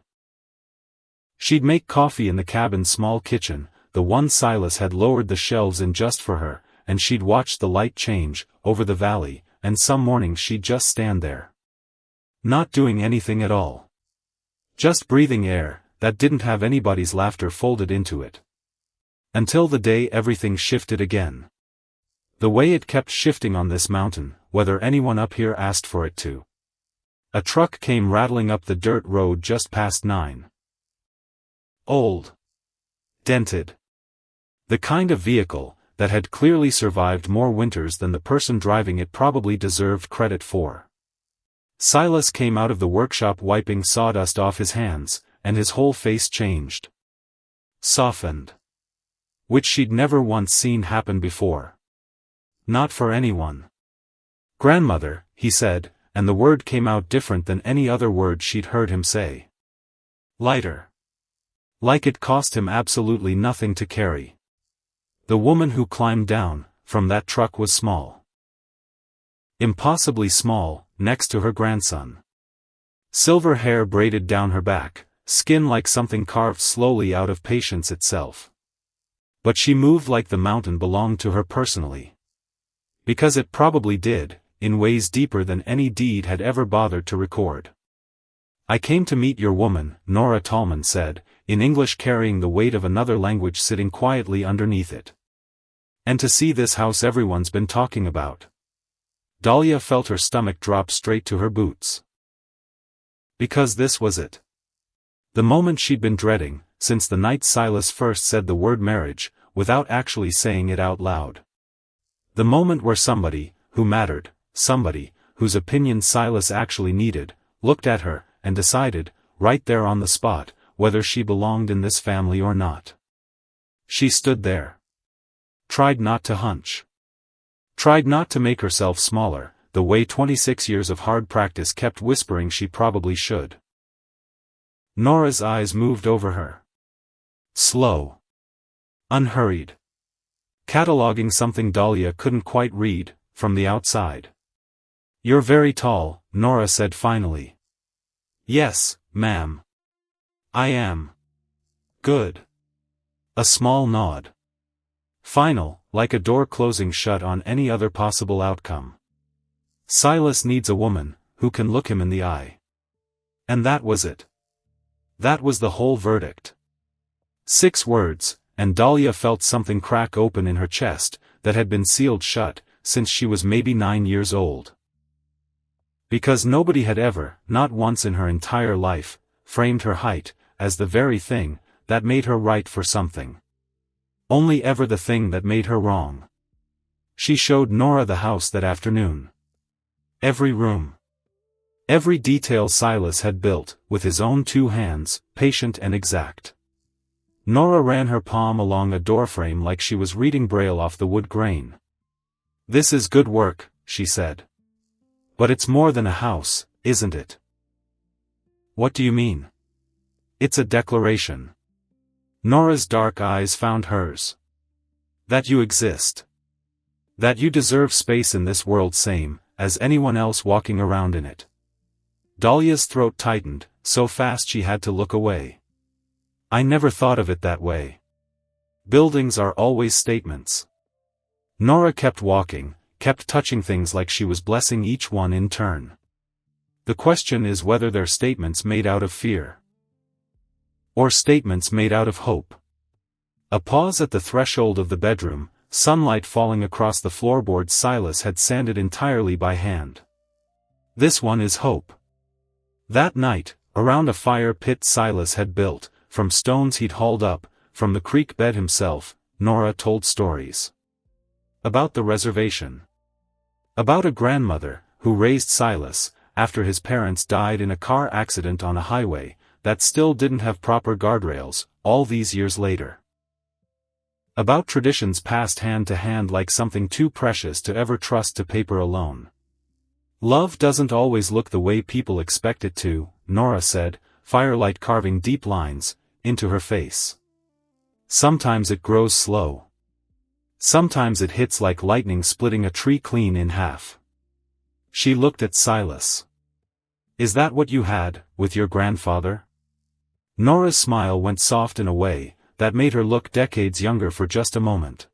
She'd make coffee in the cabin's small kitchen, the one Silas had lowered the shelves in just for her, and she'd watch the light change, over the valley, and some mornings she'd just stand there. Not doing anything at all. Just breathing air, that didn't have anybody's laughter folded into it. Until the day everything shifted again. The way it kept shifting on this mountain, whether anyone up here asked for it to. A truck came rattling up the dirt road just past 9. Old. Dented. The kind of vehicle that had clearly survived more winters than the person driving it probably deserved credit for. Silas came out of the workshop wiping sawdust off his hands, and his whole face changed. Softened. Which she'd never once seen happen before. Not for anyone. Grandmother, he said, and the word came out different than any other word she'd heard him say. Lighter. Like it cost him absolutely nothing to carry. The woman who climbed down from that truck was small. Impossibly small, next to her grandson. Silver hair braided down her back, skin like something carved slowly out of patience itself. But she moved like the mountain belonged to her personally. Because it probably did, in ways deeper than any deed had ever bothered to record. I came to meet your woman, Nora Talman said, in English carrying the weight of another language sitting quietly underneath it. And to see this house everyone's been talking about. Dahlia felt her stomach drop straight to her boots. Because this was it. The moment she'd been dreading, since the night Silas first said the word marriage, without actually saying it out loud. The moment where somebody, who mattered, somebody, whose opinion Silas actually needed, looked at her, and decided, right there on the spot, whether she belonged in this family or not. She stood there. Tried not to hunch. Tried not to make herself smaller, the way 26 years of hard practice kept whispering she probably should. Nora's eyes moved over her. Slow. Unhurried. Cataloging something Dahlia couldn't quite read, from the outside. You're very tall, Nora said finally. Yes, ma'am. I am. Good. A small nod. Final, like a door closing shut on any other possible outcome. Silas needs a woman, who can look him in the eye. And that was it. That was the whole verdict. 6 words, and Dahlia felt something crack open in her chest, that had been sealed shut, since she was maybe 9 years old. Because nobody had ever, not once in her entire life, framed her height, as the very thing, that made her right for something. Only ever the thing that made her wrong. She showed Nora the house that afternoon. Every room. Every detail Silas had built, with his own 2 hands, patient and exact. Nora ran her palm along a doorframe like she was reading Braille off the wood grain. "This is good work," she said. "But it's more than a house, isn't it?" "What do you mean?" "It's a declaration." Nora's dark eyes found hers. "That you exist. That you deserve space in this world same as anyone else walking around in it." Dahlia's throat tightened, so fast she had to look away. "I never thought of it that way. Buildings are always statements." Nora kept walking, kept touching things like she was blessing each one in turn. "The question is whether they're statements made out of fear. Or statements made out of hope." A pause at the threshold of the bedroom, sunlight falling across the floorboards Silas had sanded entirely by hand. "This one is hope." That night, around a fire pit Silas had built, from stones he'd hauled up, from the creek bed himself, Nora told stories. About the reservation. About a grandmother, who raised Silas, after his parents died in a car accident on a highway, that still didn't have proper guardrails, all these years later. About traditions passed hand to hand like something too precious to ever trust to paper alone. "Love doesn't always look the way people expect it to," Nora said, firelight carving deep lines into her face. "Sometimes it grows slow. Sometimes it hits like lightning splitting a tree clean in half." She looked at Silas. "Is that what you had, with your grandfather?" Nora's smile went soft in a way that made her look decades younger for just a moment.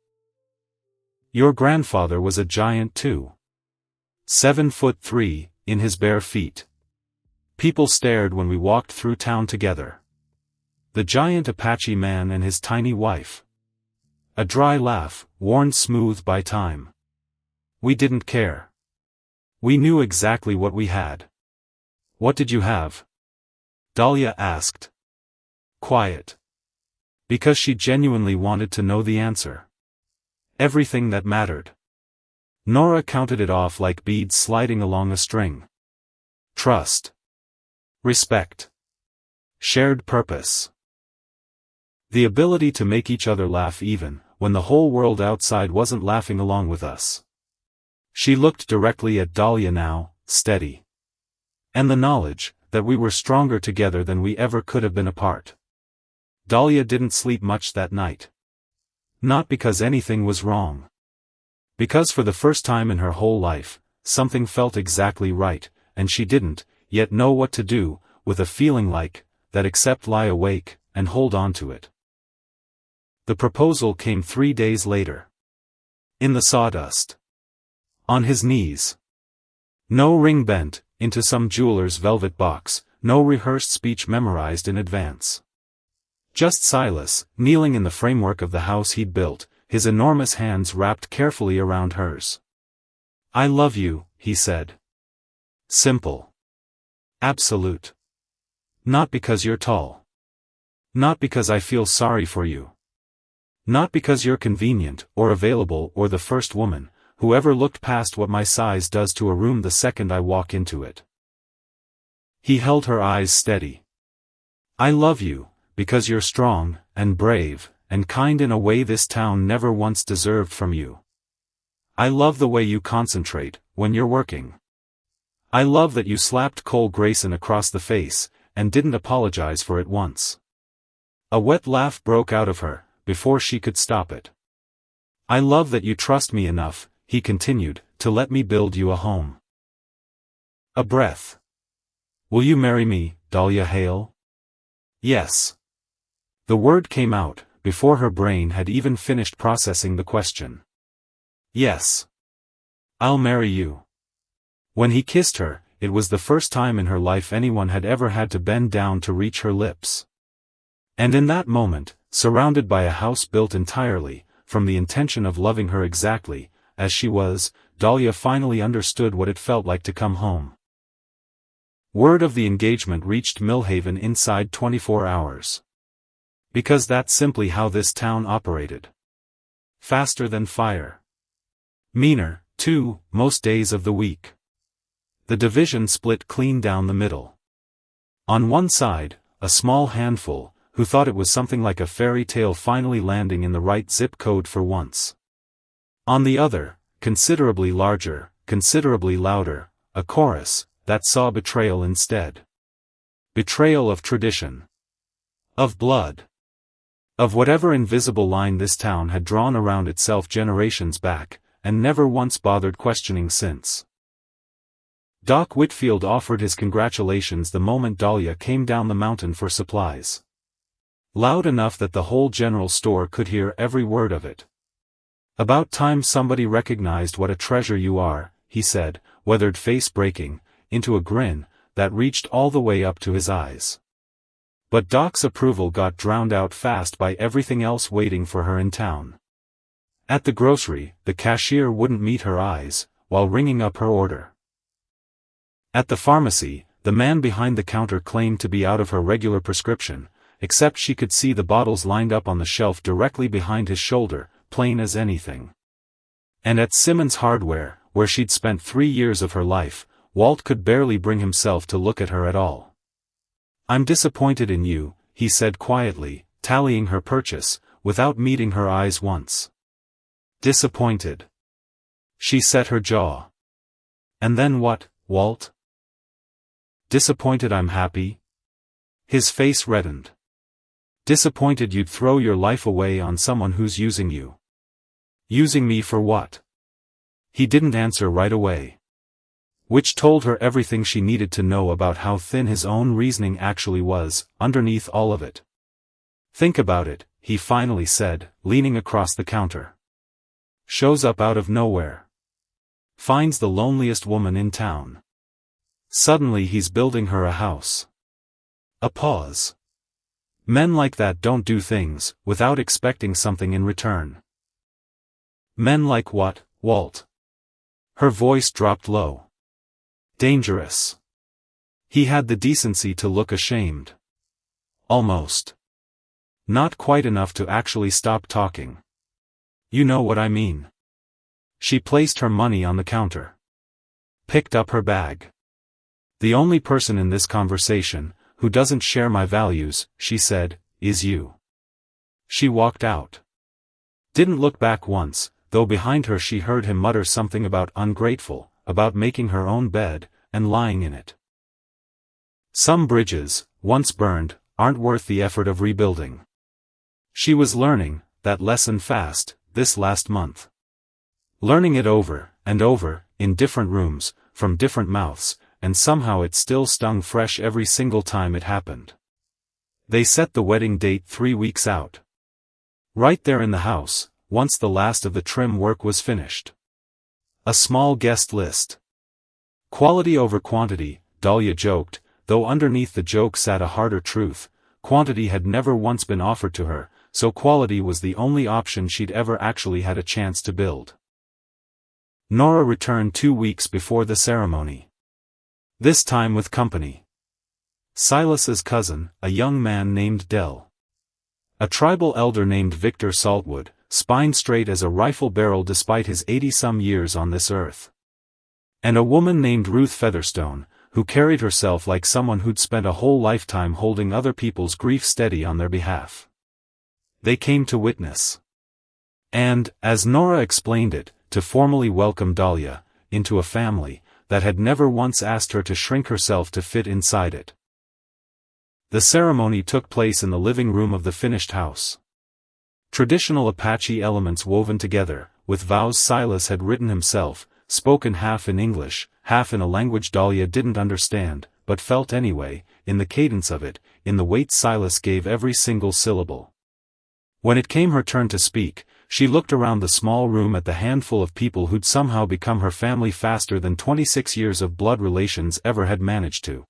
"Your grandfather was a giant too. 7'3", in his bare feet. People stared when we walked through town together. The giant Apache man and his tiny wife. A dry laugh, worn smooth by time. We didn't care. We knew exactly what we had." "What did you have?" Dahlia asked. Quiet. Because she genuinely wanted to know the answer. "Everything that mattered." Nora counted it off like beads sliding along a string. Trust. Respect. Shared purpose. The ability to make each other laugh even when the whole world outside wasn't laughing along with us. She looked directly at Dahlia now, steady. And the knowledge that we were stronger together than we ever could have been apart. Dahlia didn't sleep much that night. Not because anything was wrong. Because for the first time in her whole life, something felt exactly right, and she didn't yet know what to do with a feeling like that except lie awake and hold on to it. The proposal came 3 days later. In the sawdust. On his knees. No ring bent into some jeweler's velvet box, no rehearsed speech memorized in advance. Just Silas, kneeling in the framework of the house he'd built, his enormous hands wrapped carefully around hers. "I love you," he said. Simple. Absolute. Not because you're tall. Not because I feel sorry for you. Not because you're convenient, or available, or the first woman who ever looked past what my size does to a room the second I walk into it. He held her eyes steady. "I love you, because you're strong, and brave, and kind in a way this town never once deserved from you. I love the way you concentrate, when you're working. I love that you slapped Cole Grayson across the face, and didn't apologize for it once." A wet laugh broke out of her, before she could stop it. "I love that you trust me enough," he continued, "to let me build you a home." A breath. "Will you marry me, Dahlia Hale?" "Yes." The word came out, before her brain had even finished processing the question. "Yes. I'll marry you." When he kissed her, it was the first time in her life anyone had ever had to bend down to reach her lips. And in that moment, surrounded by a house built entirely from the intention of loving her exactly as she was, Dahlia finally understood what it felt like to come home. Word of the engagement reached Millhaven inside 24 hours. Because that's simply how this town operated. Faster than fire. Meaner, too, most days of the week. The division split clean down the middle. On one side, a small handful, who thought it was something like a fairy tale finally landing in the right zip code for once. On the other, considerably larger, considerably louder, a chorus, that saw betrayal instead. Betrayal of tradition. Of blood. Of whatever invisible line this town had drawn around itself generations back, and never once bothered questioning since. Doc Whitfield offered his congratulations the moment Dahlia came down the mountain for supplies. Loud enough that the whole general store could hear every word of it. "About time somebody recognized what a treasure you are," he said, weathered face breaking, into a grin that reached all the way up to his eyes. But Doc's approval got drowned out fast by everything else waiting for her in town. At the grocery, the cashier wouldn't meet her eyes, while ringing up her order. At the pharmacy, the man behind the counter claimed to be out of her regular prescription, except she could see the bottles lined up on the shelf directly behind his shoulder, plain as anything. And at Simmons Hardware, where she'd spent 3 years of her life, Walt could barely bring himself to look at her at all. "I'm disappointed in you," he said quietly, tallying her purchase, without meeting her eyes once. "Disappointed." She set her jaw. "And then what, Walt?" "Disappointed I'm happy?" His face reddened. "Disappointed you'd throw your life away on someone who's using you." "Using me for what?" He didn't answer right away. Which told her everything she needed to know about how thin his own reasoning actually was, underneath all of it. "Think about it," he finally said, leaning across the counter. "Shows up out of nowhere. Finds the loneliest woman in town. Suddenly he's building her a house." A pause. "Men like that don't do things, without expecting something in return." "Men like what, Walt?" Her voice dropped low. "Dangerous." He had the decency to look ashamed. Almost. Not quite enough to actually stop talking. "You know what I mean." She placed her money on the counter. Picked up her bag. "The only person in this conversation, who doesn't share my values," she said, "is you." She walked out. Didn't look back once, though behind her she heard him mutter something about ungrateful, about making her own bed, and lying in it. Some bridges, once burned, aren't worth the effort of rebuilding. She was learning that lesson fast, this last month. Learning it over, and over, in different rooms, from different mouths, and somehow it still stung fresh every single time it happened. They set the wedding date 3 weeks out. Right there in the house, once the last of the trim work was finished. A small guest list. Quality over quantity, Dahlia joked, though underneath the joke sat a harder truth. Quantity had never once been offered to her, so quality was the only option she'd ever actually had a chance to build. Nora returned 2 weeks before the ceremony. This time with company. Silas's cousin, a young man named Dell. A tribal elder named Victor Saltwood, spine straight as a rifle barrel despite his 80-some years on this earth. And a woman named Ruth Featherstone, who carried herself like someone who'd spent a whole lifetime holding other people's grief steady on their behalf. They came to witness. And, as Nora explained it, to formally welcome Dahlia into a family that had never once asked her to shrink herself to fit inside it. The ceremony took place in the living room of the finished house. Traditional Apache elements woven together, with vows Silas had written himself, spoken half in English, half in a language Dahlia didn't understand, but felt anyway, in the cadence of it, in the weight Silas gave every single syllable. When it came her turn to speak, she looked around the small room at the handful of people who'd somehow become her family faster than 26 years of blood relations ever had managed to.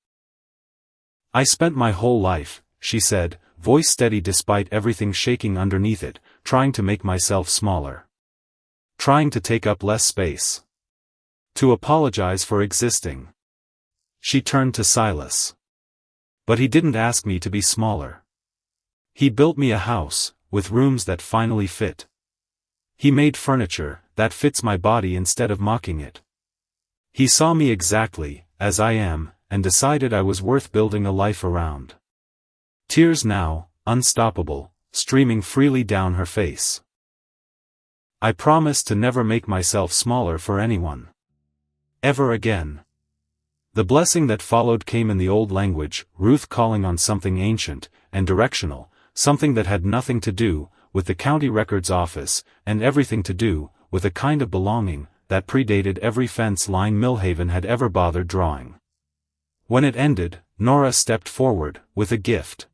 "I spent my whole life," she said, voice steady despite everything shaking underneath it, "trying to make myself smaller. Trying to take up less space. To apologize for existing." She turned to Silas. "But he didn't ask me to be smaller. He built me a house, with rooms that finally fit. He made furniture that fits my body instead of mocking it. He saw me exactly as I am, and decided I was worth building a life around." Tears now, unstoppable, streaming freely down her face. I promise to never make myself smaller for anyone. Ever again. The blessing that followed came in the old language, Ruth calling on something ancient and directional, something that had nothing to do with the county records office, and everything to do with a kind of belonging that predated every fence line Millhaven had ever bothered drawing. When it ended, Nora stepped forward with a gift.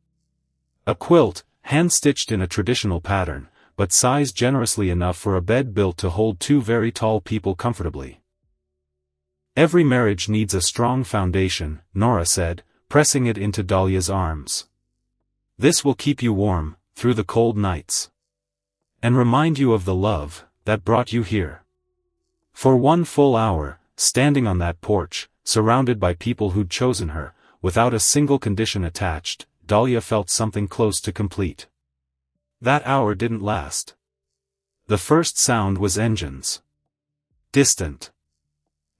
A quilt, hand-stitched in a traditional pattern, but sized generously enough for a bed built to hold two very tall people comfortably. Every marriage needs a strong foundation, Nora said, pressing it into Dahlia's arms. This will keep you warm through the cold nights. And remind you of the love that brought you here. For 1 full hour, standing on that porch, surrounded by people who'd chosen her, without a single condition attached, Dahlia felt something close to complete. That hour didn't last. The first sound was engines. Distant.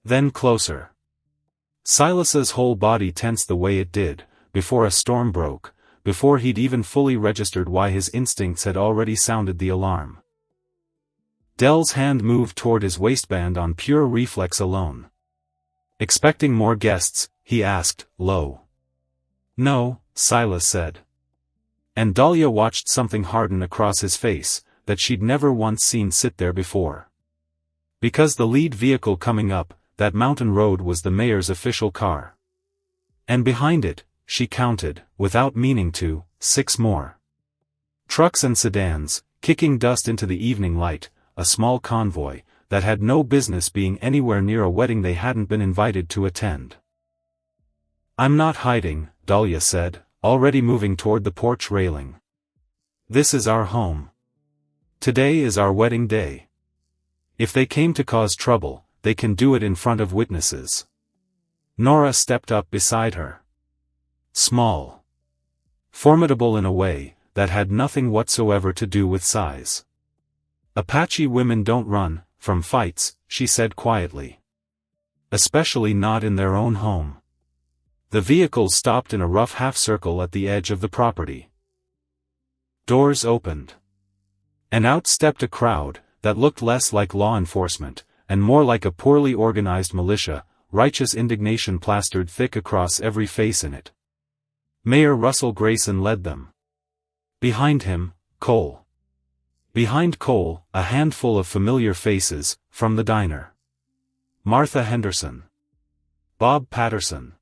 Then closer. Silas's whole body tensed the way it did, before a storm broke, before he'd even fully registered why his instincts had already sounded the alarm. Dell's hand moved toward his waistband on pure reflex alone. Expecting more guests, he asked, low. No, Silas said. And Dahlia watched something harden across his face, that she'd never once seen sit there before. Because the lead vehicle coming up that mountain road was the mayor's official car. And behind it, she counted, without meaning to, 6 more. Trucks and sedans, kicking dust into the evening light, a small convoy, that had no business being anywhere near a wedding they hadn't been invited to attend. I'm not hiding, Dahlia said, already moving toward the porch railing. This is our home. Today is our wedding day. If they came to cause trouble, they can do it in front of witnesses. Nora stepped up beside her. Small. Formidable in a way that had nothing whatsoever to do with size. Apache women don't run from fights, she said quietly. Especially not in their own home. The vehicles stopped in a rough half-circle at the edge of the property. Doors opened. And out stepped a crowd that looked less like law enforcement, and more like a poorly organized militia, righteous indignation plastered thick across every face in it. Mayor Russell Grayson led them. Behind him, Cole. Behind Cole, a handful of familiar faces, from the diner. Martha Henderson. Bob Patterson.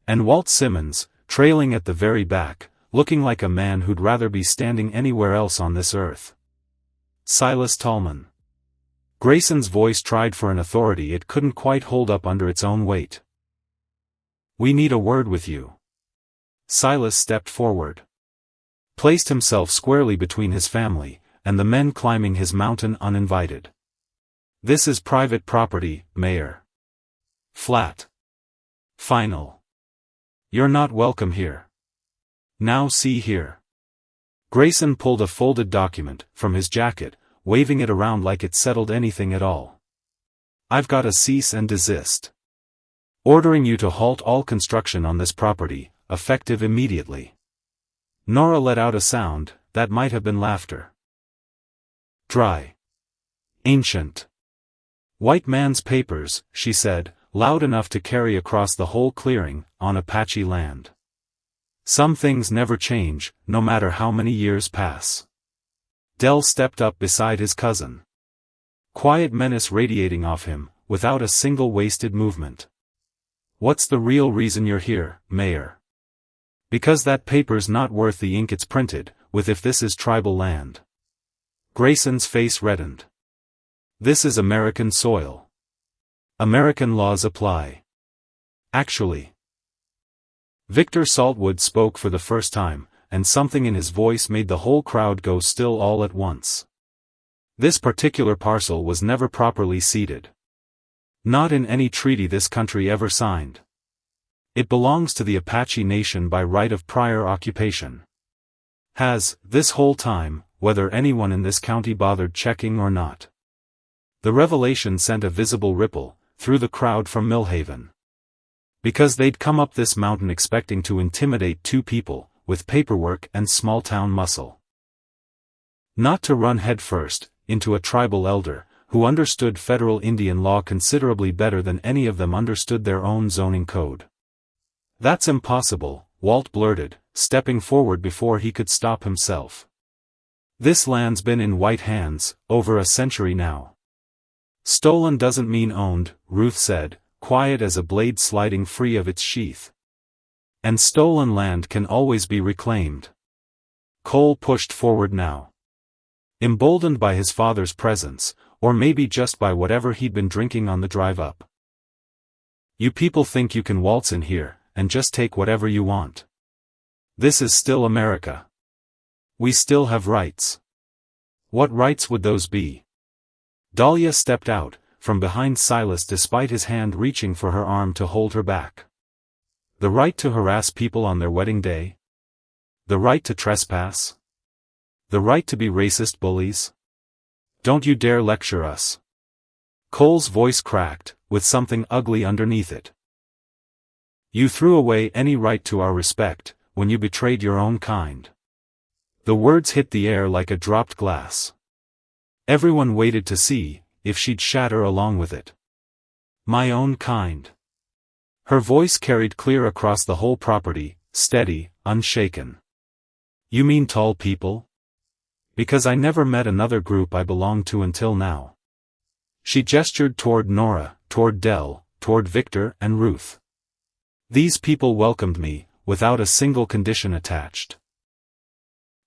And Walt Simmons, trailing at the very back, looking like a man who'd rather be standing anywhere else on this earth. Silas Talman. Grayson's voice tried for an authority it couldn't quite hold up under its own weight. We need a word with you. Silas stepped forward. Placed himself squarely between his family and the men climbing his mountain uninvited. This is private property, Mayor. Flat. Final. You're not welcome here. Now see here. Grayson pulled a folded document from his jacket, waving it around like it settled anything at all. I've got a cease and desist. Ordering you to halt all construction on this property, effective immediately. Nora let out a sound that might have been laughter. Dry. Ancient. White man's papers, she said, loud enough to carry across the whole clearing, on Apache land. Some things never change, no matter how many years pass. Dell stepped up beside his cousin. Quiet menace radiating off him, without a single wasted movement. What's the real reason you're here, Mayor? Because that paper's not worth the ink it's printed with if this is tribal land. Grayson's face reddened. This is American soil. American laws apply. Actually. Victor Saltwood spoke for the first time, and something in his voice made the whole crowd go still all at once. This particular parcel was never properly ceded. Not in any treaty this country ever signed. It belongs to the Apache Nation by right of prior occupation. Has, this whole time, whether anyone in this county bothered checking or not. The revelation sent a visible ripple through the crowd from Millhaven. Because they'd come up this mountain expecting to intimidate two people, with paperwork and small-town muscle. Not to run headfirst into a tribal elder, who understood federal Indian law considerably better than any of them understood their own zoning code. "That's impossible," Walt blurted, stepping forward before he could stop himself. "This land's been in white hands, over a century now." "Stolen doesn't mean owned," Ruth said, quiet as a blade sliding free of its sheath. "And stolen land can always be reclaimed." Cole pushed forward now. Emboldened by his father's presence, or maybe just by whatever he'd been drinking on the drive up. "You people think you can waltz in here, and just take whatever you want. This is still America. We still have rights." "What rights would those be?" Dahlia stepped out, from behind Silas despite his hand reaching for her arm to hold her back. "The right to harass people on their wedding day? The right to trespass? The right to be racist bullies? Don't you dare lecture us." Cole's voice cracked, with something ugly underneath it. "You threw away any right to our respect, when you betrayed your own kind." The words hit the air like a dropped glass. Everyone waited to see if she'd shatter along with it. "My own kind." Her voice carried clear across the whole property, steady, unshaken. "You mean tall people? Because I never met another group I belonged to until now." She gestured toward Nora, toward Dell, toward Victor and Ruth. "These people welcomed me, without a single condition attached.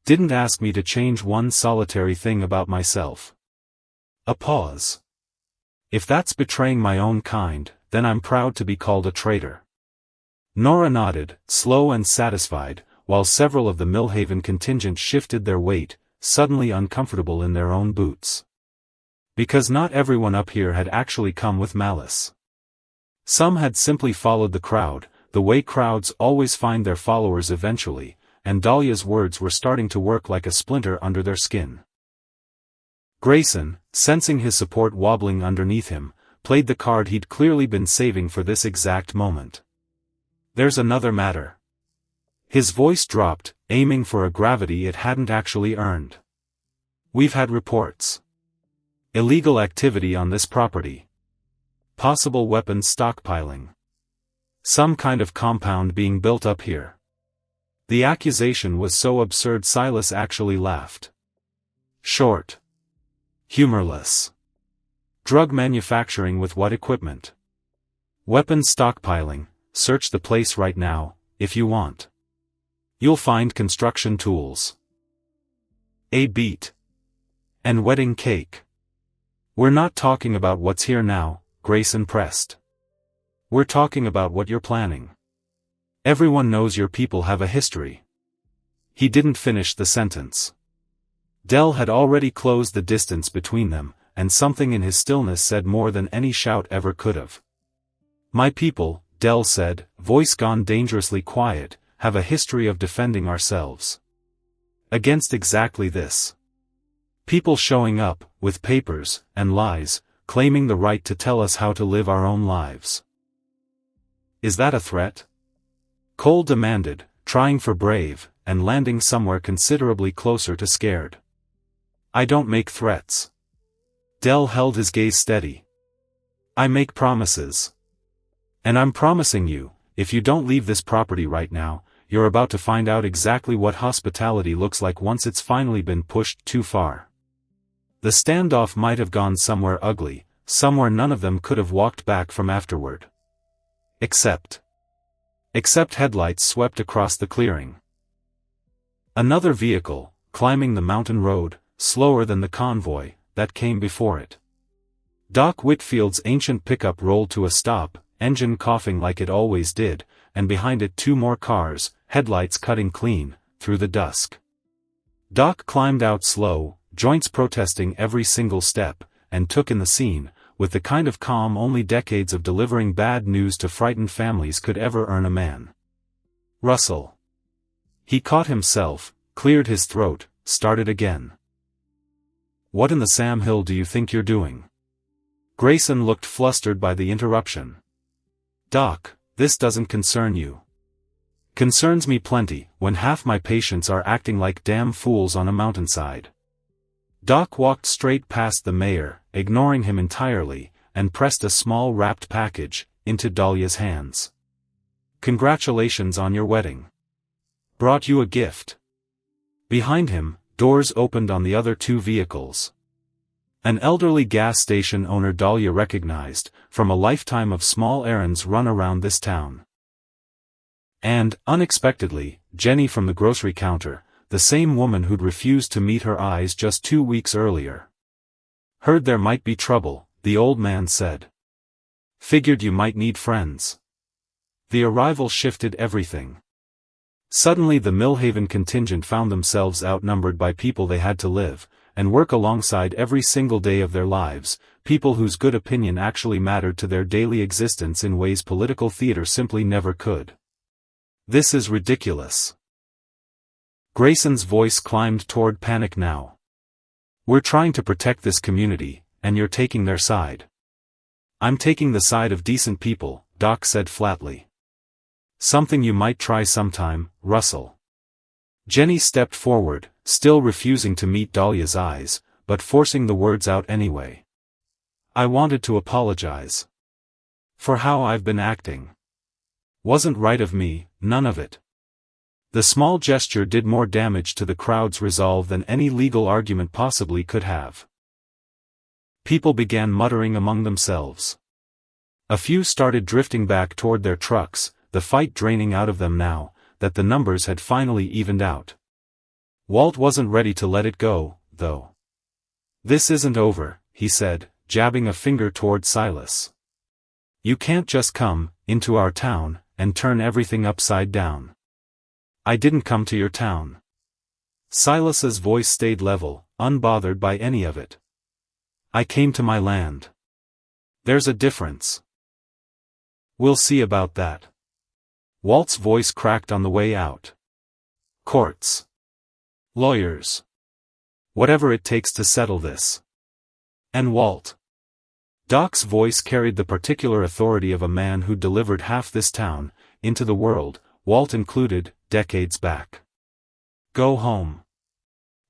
Didn't ask me to change one solitary thing about myself." A pause. "If that's betraying my own kind, then I'm proud to be called a traitor." Nora nodded, slow and satisfied, while several of the Millhaven contingent shifted their weight, suddenly uncomfortable in their own boots. Because not everyone up here had actually come with malice. Some had simply followed the crowd, the way crowds always find their followers eventually, and Dahlia's words were starting to work like a splinter under their skin. Grayson, sensing his support wobbling underneath him, played the card he'd clearly been saving for this exact moment. "There's another matter." His voice dropped, aiming for a gravity it hadn't actually earned. "We've had reports. Illegal activity on this property. Possible weapons stockpiling. Some kind of compound being built up here." The accusation was so absurd Silas actually laughed. Short. Humorless. "Drug manufacturing with what equipment?" "Weapons stockpiling. Search the place right now, if you want. You'll find construction tools. A beat. And wedding cake." "We're not talking about what's here now," Grayson pressed. "We're talking about what you're planning. Everyone knows your people have a history." He didn't finish the sentence. Dell had already closed the distance between them, and something in his stillness said more than any shout ever could have. "My people," Dell said, voice gone dangerously quiet, "have a history of defending ourselves. Against exactly this. People showing up, with papers, and lies, claiming the right to tell us how to live our own lives." "Is that a threat?" Cole demanded, trying for brave, and landing somewhere considerably closer to scared. "I don't make threats." Dell held his gaze steady. "I make promises. And I'm promising you, if you don't leave this property right now, you're about to find out exactly what hospitality looks like once it's finally been pushed too far." The standoff might have gone somewhere ugly, somewhere none of them could have walked back from afterward. Except headlights swept across the clearing. Another vehicle, climbing the mountain road, slower than the convoy that came before it. Doc Whitfield's ancient pickup rolled to a stop, engine coughing like it always did, and behind it two more cars, headlights cutting clean, through the dusk. Doc climbed out slow, joints protesting every single step, and took in the scene, with the kind of calm only decades of delivering bad news to frightened families could ever earn a man. "Russell." He caught himself, cleared his throat, started again. "What in the Sam Hill do you think you're doing?" Grayson looked flustered by the interruption. "Doc, this doesn't concern you." Concerns me plenty, when half my patients are acting like damn fools on a mountainside. Doc walked straight past the mayor, ignoring him entirely, and pressed a small wrapped package into Dahlia's hands. Congratulations on your wedding. Brought you a gift. Behind him, doors opened on the other two vehicles. An elderly gas station owner Dahlia recognized, from a lifetime of small errands run around this town. And, unexpectedly, Jenny from the grocery counter, the same woman who'd refused to meet her eyes just 2 weeks earlier. Heard there might be trouble, the old man said. Figured you might need friends. The arrival shifted everything. Suddenly the Millhaven contingent found themselves outnumbered by people they had to live and work alongside every single day of their lives, people whose good opinion actually mattered to their daily existence in ways political theater simply never could. This is ridiculous. Grayson's voice climbed toward panic now. We're trying to protect this community, and you're taking their side. I'm taking the side of decent people, Doc said flatly. Something you might try sometime, Russell. Jenny stepped forward, still refusing to meet Dahlia's eyes, but forcing the words out anyway. I wanted to apologize. For how I've been acting. Wasn't right of me, none of it. The small gesture did more damage to the crowd's resolve than any legal argument possibly could have. People began muttering among themselves. A few started drifting back toward their trucks, the fight draining out of them now that the numbers had finally evened out. Walt wasn't ready to let it go, though. This isn't over, he said, jabbing a finger toward Silas. You can't just come into our town and turn everything upside down. I didn't come to your town. Silas's voice stayed level, unbothered by any of it. I came to my land. There's a difference. We'll see about that. Walt's voice cracked on the way out. Courts. Lawyers. Whatever it takes to settle this. And Walt. Doc's voice carried the particular authority of a man who delivered half this town into the world, Walt included, decades back. Go home.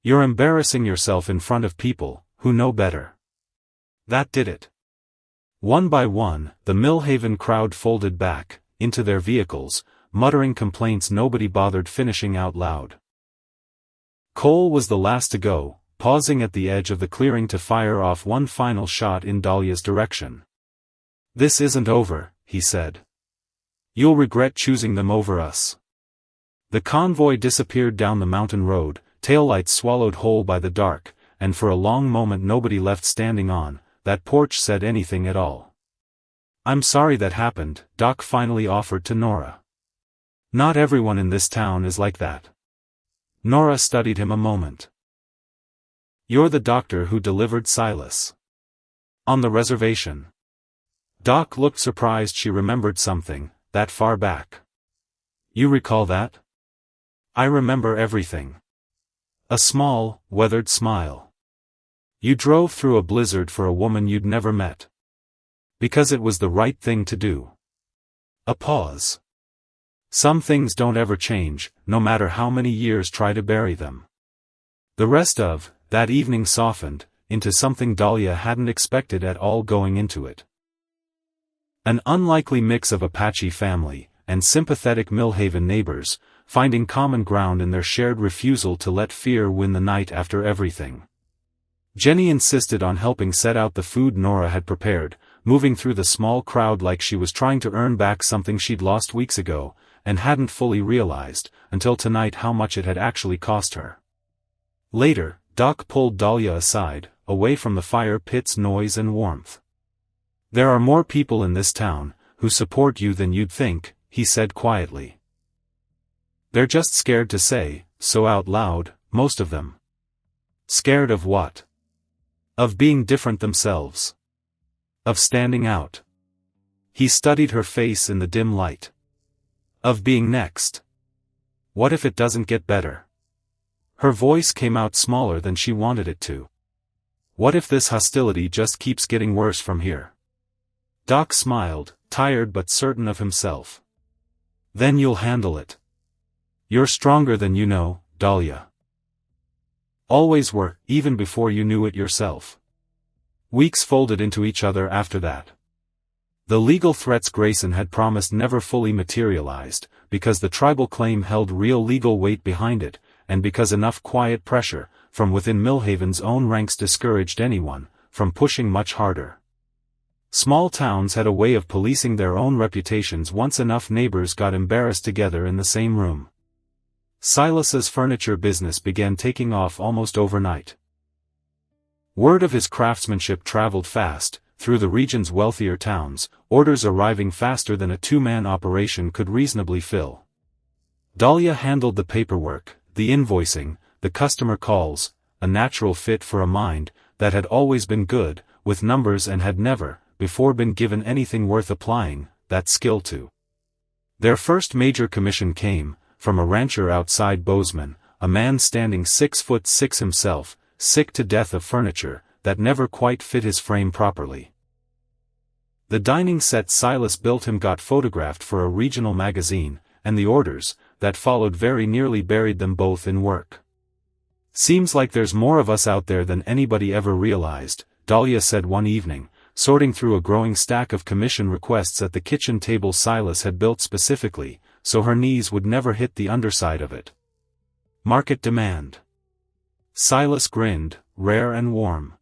You're embarrassing yourself in front of people who know better. That did it. One by one, the Millhaven crowd folded back into their vehicles, muttering complaints nobody bothered finishing out loud. Cole was the last to go, pausing at the edge of the clearing to fire off one final shot in Dahlia's direction. This isn't over, he said. You'll regret choosing them over us. The convoy disappeared down the mountain road, taillights swallowed whole by the dark, and for a long moment nobody left standing on that porch said anything at all. I'm sorry that happened, Doc finally offered to Nora. Not everyone in this town is like that. Nora studied him a moment. You're the doctor who delivered Silas. On the reservation. Doc looked surprised she remembered something, that far back. You recall that? I remember everything. A small, weathered smile. You drove through a blizzard for a woman you'd never met. Because it was the right thing to do. A pause. Some things don't ever change, no matter how many years try to bury them. The rest of that evening softened into something Dahlia hadn't expected at all going into it. An unlikely mix of Apache family and sympathetic Millhaven neighbors, finding common ground in their shared refusal to let fear win the night after everything. Jenny insisted on helping set out the food Nora had prepared, moving through the small crowd like she was trying to earn back something she'd lost weeks ago, and hadn't fully realized, until tonight, how much it had actually cost her. Later, Doc pulled Dahlia aside, away from the fire pit's noise and warmth. There are more people in this town who support you than you'd think, he said quietly. They're just scared to say so out loud, most of them. Scared of what? Of being different themselves. Of standing out. He studied her face in the dim light. Of being next. What if it doesn't get better? Her voice came out smaller than she wanted it to. What if this hostility just keeps getting worse from here? Doc smiled, tired but certain of himself. Then you'll handle it. You're stronger than you know, Dahlia. Always were, even before you knew it yourself. Weeks folded into each other after that. The legal threats Grayson had promised never fully materialized, because the tribal claim held real legal weight behind it, and because enough quiet pressure, from within Millhaven's own ranks discouraged anyone from pushing much harder. Small towns had a way of policing their own reputations once enough neighbors got embarrassed together in the same room. Silas's furniture business began taking off almost overnight. Word of his craftsmanship traveled fast, through the region's wealthier towns, orders arriving faster than a two-man operation could reasonably fill. Dahlia handled the paperwork, the invoicing, the customer calls, a natural fit for a mind that had always been good with numbers and had never, before, been given anything worth applying that skill to. Their first major commission came from a rancher outside Bozeman, a man standing 6'6" himself, sick to death of furniture that never quite fit his frame properly. The dining set Silas built him got photographed for a regional magazine, and the orders that followed very nearly buried them both in work. "Seems like there's more of us out there than anybody ever realized," Dahlia said one evening, sorting through a growing stack of commission requests at the kitchen table Silas had built specifically, so her knees would never hit the underside of it. "Market demand." Silas grinned, rare and warm.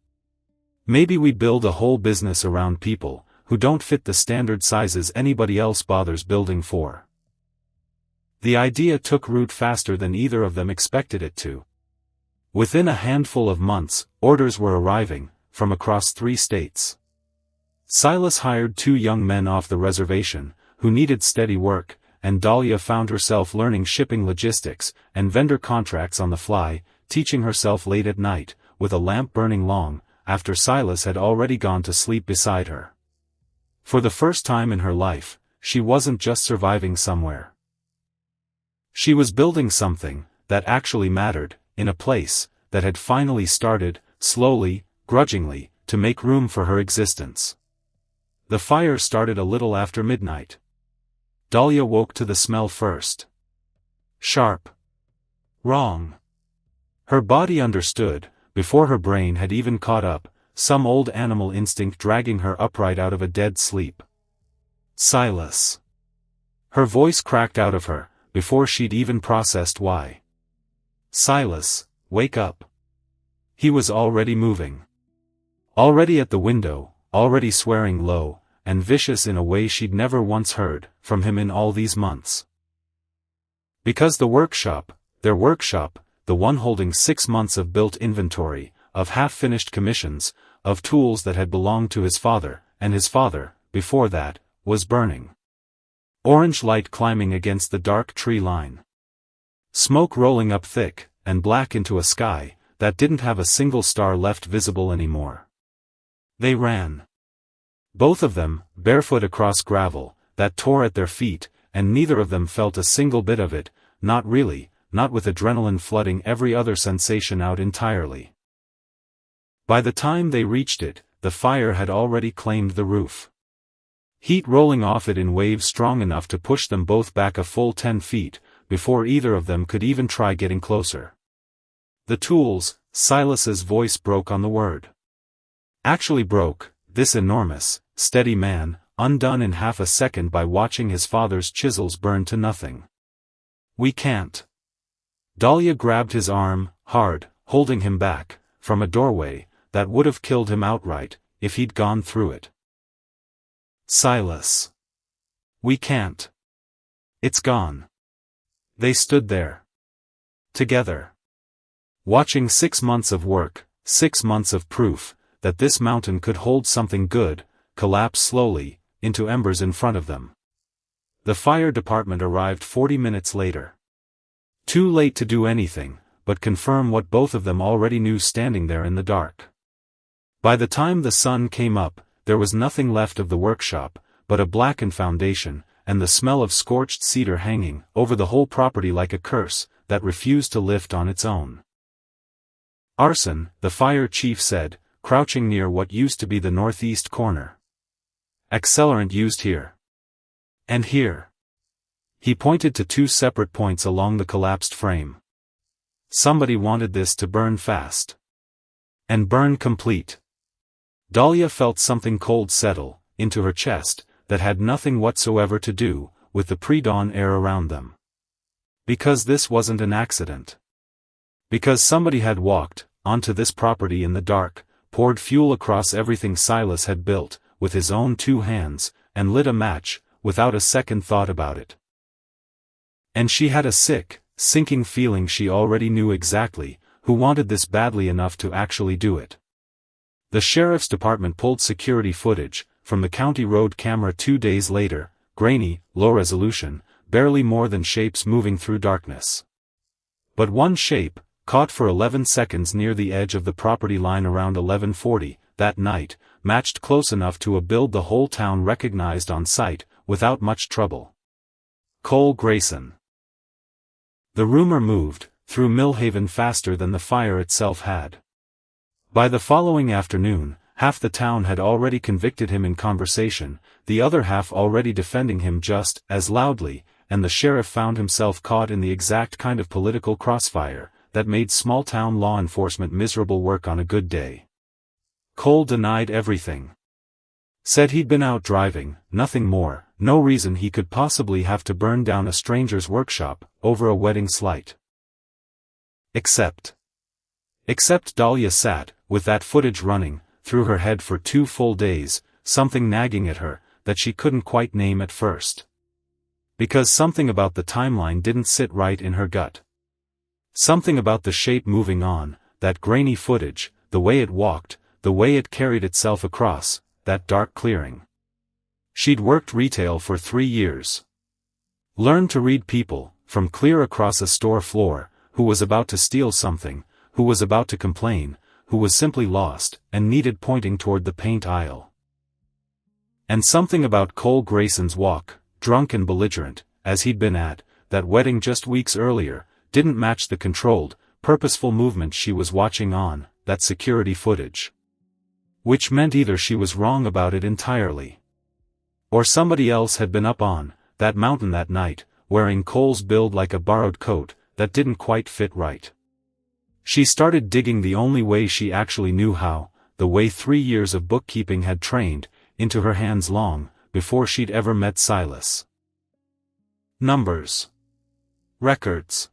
"Maybe we build a whole business around people who don't fit the standard sizes anybody else bothers building for." The idea took root faster than either of them expected it to. Within a handful of months, orders were arriving from across 3 states. Silas hired 2 young men off the reservation, who needed steady work, and Dahlia found herself learning shipping logistics and vendor contracts on the fly, teaching herself late at night, with a lamp burning long after Silas had already gone to sleep beside her. For the first time in her life, she wasn't just surviving somewhere. She was building something that actually mattered, in a place that had finally started, slowly, grudgingly, to make room for her existence. The fire started a little after midnight. Dahlia woke to the smell first. Sharp. Wrong. Her body understood, before her brain had even caught up, some old animal instinct dragging her upright out of a dead sleep. "Silas." Her voice cracked out of her, before she'd even processed why. "Silas, wake up." He was already moving. Already at the window, already swearing low, and vicious in a way she'd never once heard from him in all these months. Because the workshop, their workshop, the one holding 6 months of built inventory, of half-finished commissions, of tools that had belonged to his father, and his father, before that, was burning. Orange light climbing against the dark tree line. Smoke rolling up thick and black into a sky that didn't have a single star left visible anymore. They ran. Both of them, barefoot across gravel that tore at their feet, and neither of them felt a single bit of it, not really, not with adrenaline flooding every other sensation out entirely. By the time they reached it, the fire had already claimed the roof. Heat rolling off it in waves strong enough to push them both back a full 10 feet, before either of them could even try getting closer. "The tools," Silas's voice broke on the word. Actually broke, this enormous, steady man, undone in half a second by watching his father's chisels burn to nothing. "We can't." Dahlia grabbed his arm, hard, holding him back from a doorway that would have killed him outright if he'd gone through it. "Silas. We can't. It's gone." They stood there. Together. Watching 6 months of work, 6 months of proof that this mountain could hold something good, collapse slowly into embers in front of them. The fire department arrived 40 minutes later. Too late to do anything but confirm what both of them already knew standing there in the dark. By the time the sun came up, there was nothing left of the workshop but a blackened foundation, and the smell of scorched cedar hanging over the whole property like a curse that refused to lift on its own. "Arson," the fire chief said, crouching near what used to be the northeast corner. "Accelerant used here. And here. He pointed to two separate points along the collapsed frame. Somebody wanted this to burn fast. And burn complete. Dahlia felt something cold settle into her chest that had nothing whatsoever to do with the pre-dawn air around them. Because this wasn't an accident. Because somebody had walked onto this property in the dark, poured fuel across everything Silas had built with his own two hands, and lit a match without a second thought about it. And she had a sick, sinking feeling she already knew exactly who wanted this badly enough to actually do it. The sheriff's department pulled security footage from the county road camera 2 days later, grainy, low resolution, barely more than shapes moving through darkness. But one shape, caught for 11 seconds near the edge of the property line around 11:40 that night, matched close enough to a build the whole town recognized on sight, without much trouble. Cole Grayson. The rumor moved through Millhaven faster than the fire itself had. By the following afternoon, half the town had already convicted him in conversation, the other half already defending him just as loudly, and the sheriff found himself caught in the exact kind of political crossfire that made small-town law enforcement miserable work on a good day. Cole denied everything. Said he'd been out driving, nothing more, no reason he could possibly have to burn down a stranger's workshop over a wedding slight. Except Dahlia sat, with that footage running through her head for 2 full days, something nagging at her that she couldn't quite name at first. Because something about the timeline didn't sit right in her gut. Something about the shape moving on, that grainy footage, the way it walked, the way it carried itself across that dark clearing. She'd worked retail for 3 years. Learned to read people, from clear across a store floor, who was about to steal something, who was about to complain, who was simply lost, and needed pointing toward the paint aisle. And something about Cole Grayson's walk, drunk and belligerent, as he'd been at that wedding just weeks earlier, didn't match the controlled, purposeful movement she was watching on that security footage. Which meant either she was wrong about it entirely, or somebody else had been up on that mountain that night, wearing Cole's build like a borrowed coat that didn't quite fit right. She started digging the only way she actually knew how, the way 3 years of bookkeeping had trained into her hands long before she'd ever met Silas. Numbers. Records.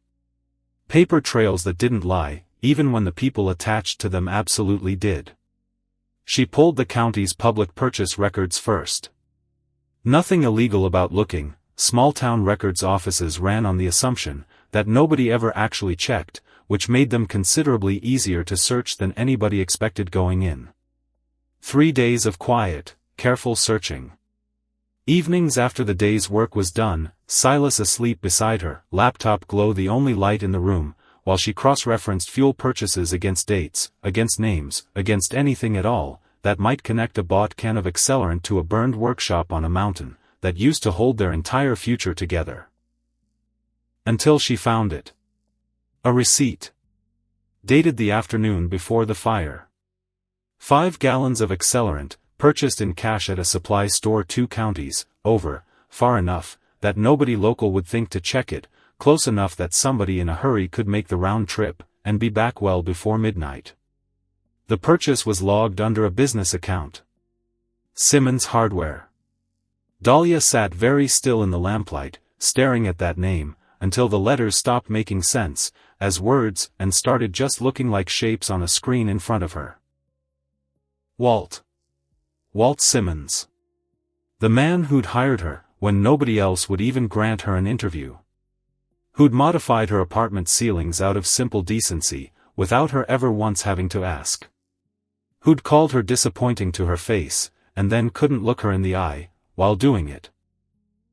Paper trails that didn't lie, even when the people attached to them absolutely did. She pulled the county's public purchase records first. Nothing illegal about looking, small-town records offices ran on the assumption that nobody ever actually checked, which made them considerably easier to search than anybody expected going in. 3 days of quiet, careful searching. Evenings after the day's work was done, Silas asleep beside her, laptop glow the only light in the room, while she cross-referenced fuel purchases against dates, against names, against anything at all that might connect a bought can of accelerant to a burned workshop on a mountain that used to hold their entire future together. Until she found it. A receipt. Dated the afternoon before the fire. 5 gallons of accelerant, purchased in cash at a supply store 2 counties over, far enough that nobody local would think to check it, close enough that somebody in a hurry could make the round trip and be back well before midnight. The purchase was logged under a business account. Simmons Hardware. Dahlia sat very still in the lamplight, staring at that name, until the letters stopped making sense as words and started just looking like shapes on a screen in front of her. Walt Simmons. The man who'd hired her when nobody else would even grant her an interview. Who'd modified her apartment ceilings out of simple decency, without her ever once having to ask. Who'd called her disappointing to her face, and then couldn't look her in the eye while doing it.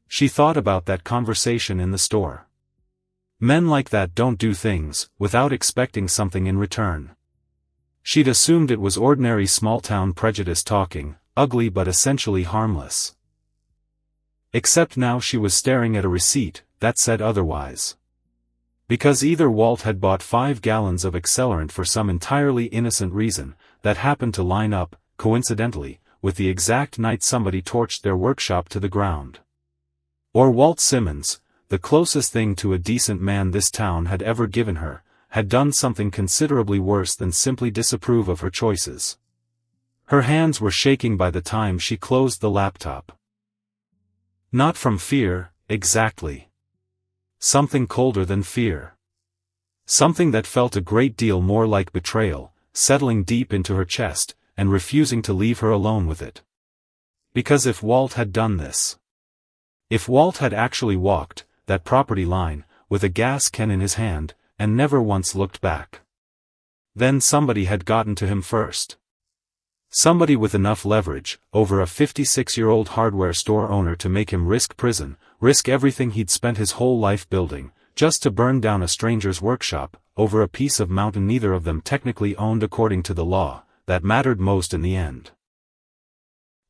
She thought about that conversation in the store. Men like that don't do things without expecting something in return. She'd assumed it was ordinary small-town prejudice talking, ugly but essentially harmless. Except now she was staring at a receipt that said otherwise. Because either Walt had bought 5 gallons of accelerant for some entirely innocent reason that happened to line up, coincidentally, with the exact night somebody torched their workshop to the ground. Or Walt Simmons, the closest thing to a decent man this town had ever given her, had done something considerably worse than simply disapprove of her choices. Her hands were shaking by the time she closed the laptop. Not from fear, exactly. Something colder than fear. Something that felt a great deal more like betrayal, settling deep into her chest, and refusing to leave her alone with it. Because if Walt had done this, if Walt had actually walked that property line, with a gas can in his hand, and never once looked back, then somebody had gotten to him first. Somebody with enough leverage over a 56-year-old hardware store owner to make him risk prison, risk everything he'd spent his whole life building, just to burn down a stranger's workshop, over a piece of mountain neither of them technically owned according to the law, that mattered most in the end.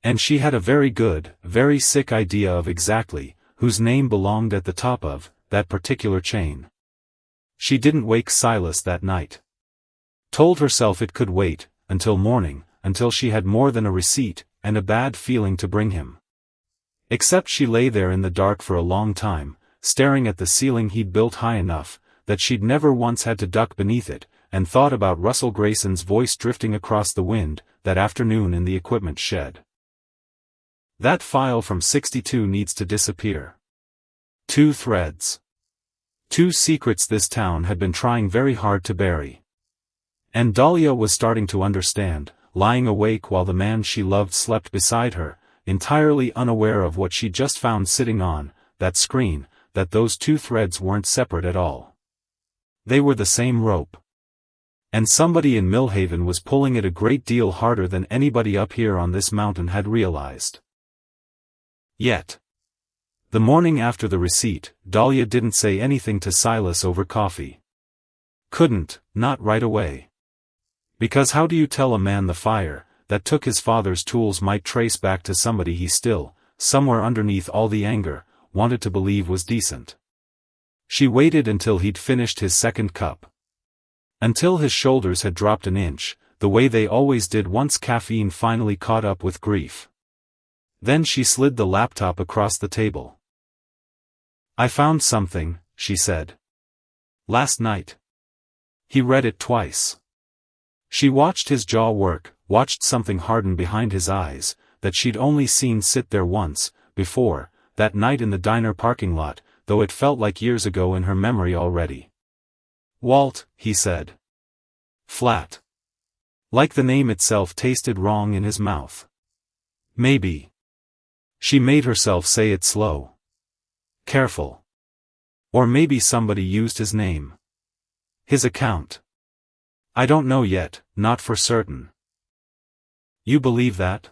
And she had a very good, very sick idea of exactly whose name belonged at the top of that particular chain. She didn't wake Silas that night. Told herself it could wait until morning, until she had more than a receipt and a bad feeling to bring him. Except she lay there in the dark for a long time, staring at the ceiling he'd built high enough that she'd never once had to duck beneath it, and thought about Russell Grayson's voice drifting across the wind that afternoon in the equipment shed. That file from 62 needs to disappear. 2 threads. 2 secrets this town had been trying very hard to bury. And Dahlia was starting to understand, lying awake while the man she loved slept beside her, entirely unaware of what she'd just found sitting on that screen, that those 2 threads weren't separate at all. They were the same rope. And somebody in Millhaven was pulling it a great deal harder than anybody up here on this mountain had realized. Yet, the morning after the receipt, Dahlia didn't say anything to Silas over coffee. Couldn't, not right away. Because how do you tell a man the fire that took his father's tools might trace back to somebody he still, somewhere underneath all the anger, wanted to believe was decent? She waited until he'd finished his second cup. Until his shoulders had dropped an inch, the way they always did once caffeine finally caught up with grief. Then she slid the laptop across the table. "I found something," she said. "Last night." He read it twice. She watched his jaw work, watched something harden behind his eyes, that she'd only seen sit there once, before, that night in the diner parking lot, though it felt like years ago in her memory already. "Walt," he said. Flat. Like the name itself tasted wrong in his mouth. "Maybe." She made herself say it slow. "Careful. Or maybe somebody used his name. His account. I don't know yet, not for certain." "You believe that?"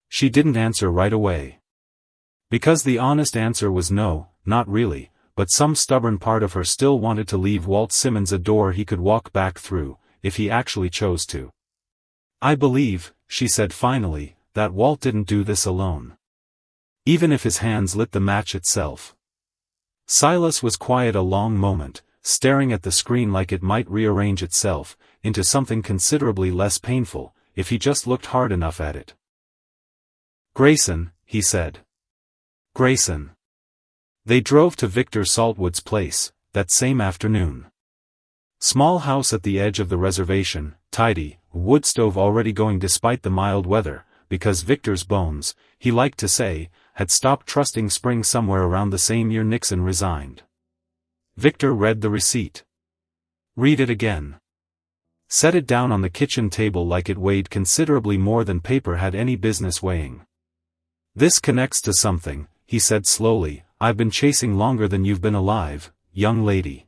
She didn't answer right away. Because the honest answer was no, not really, but some stubborn part of her still wanted to leave Walt Simmons a door he could walk back through, if he actually chose to. "I believe," she said finally, "that Walt didn't do this alone. Even if his hands lit the match itself." Silas was quiet a long moment, staring at the screen like it might rearrange itself into something considerably less painful, if he just looked hard enough at it. "Grayson," he said. "Grayson." They drove to Victor Saltwood's place, that same afternoon. Small house at the edge of the reservation, tidy, wood stove already going despite the mild weather, because Victor's bones, he liked to say, had stopped trusting spring somewhere around the same year Nixon resigned. Victor read the receipt. "Read it again." Set it down on the kitchen table like it weighed considerably more than paper had any business weighing. "This connects to something," he said slowly, "I've been chasing longer than you've been alive, young lady."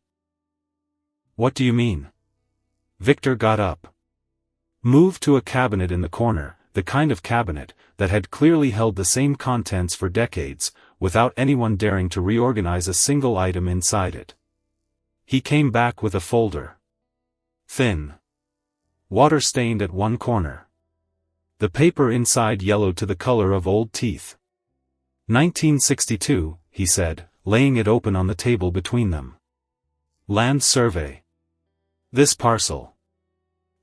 "What do you mean?" Victor got up. Moved to a cabinet in the corner, the kind of cabinet that had clearly held the same contents for decades, without anyone daring to reorganize a single item inside it. He came back with a folder. Thin. Water-stained at one corner. The paper inside yellowed to the color of old teeth. 1962, he said, laying it open on the table between them. "Land survey. This parcel.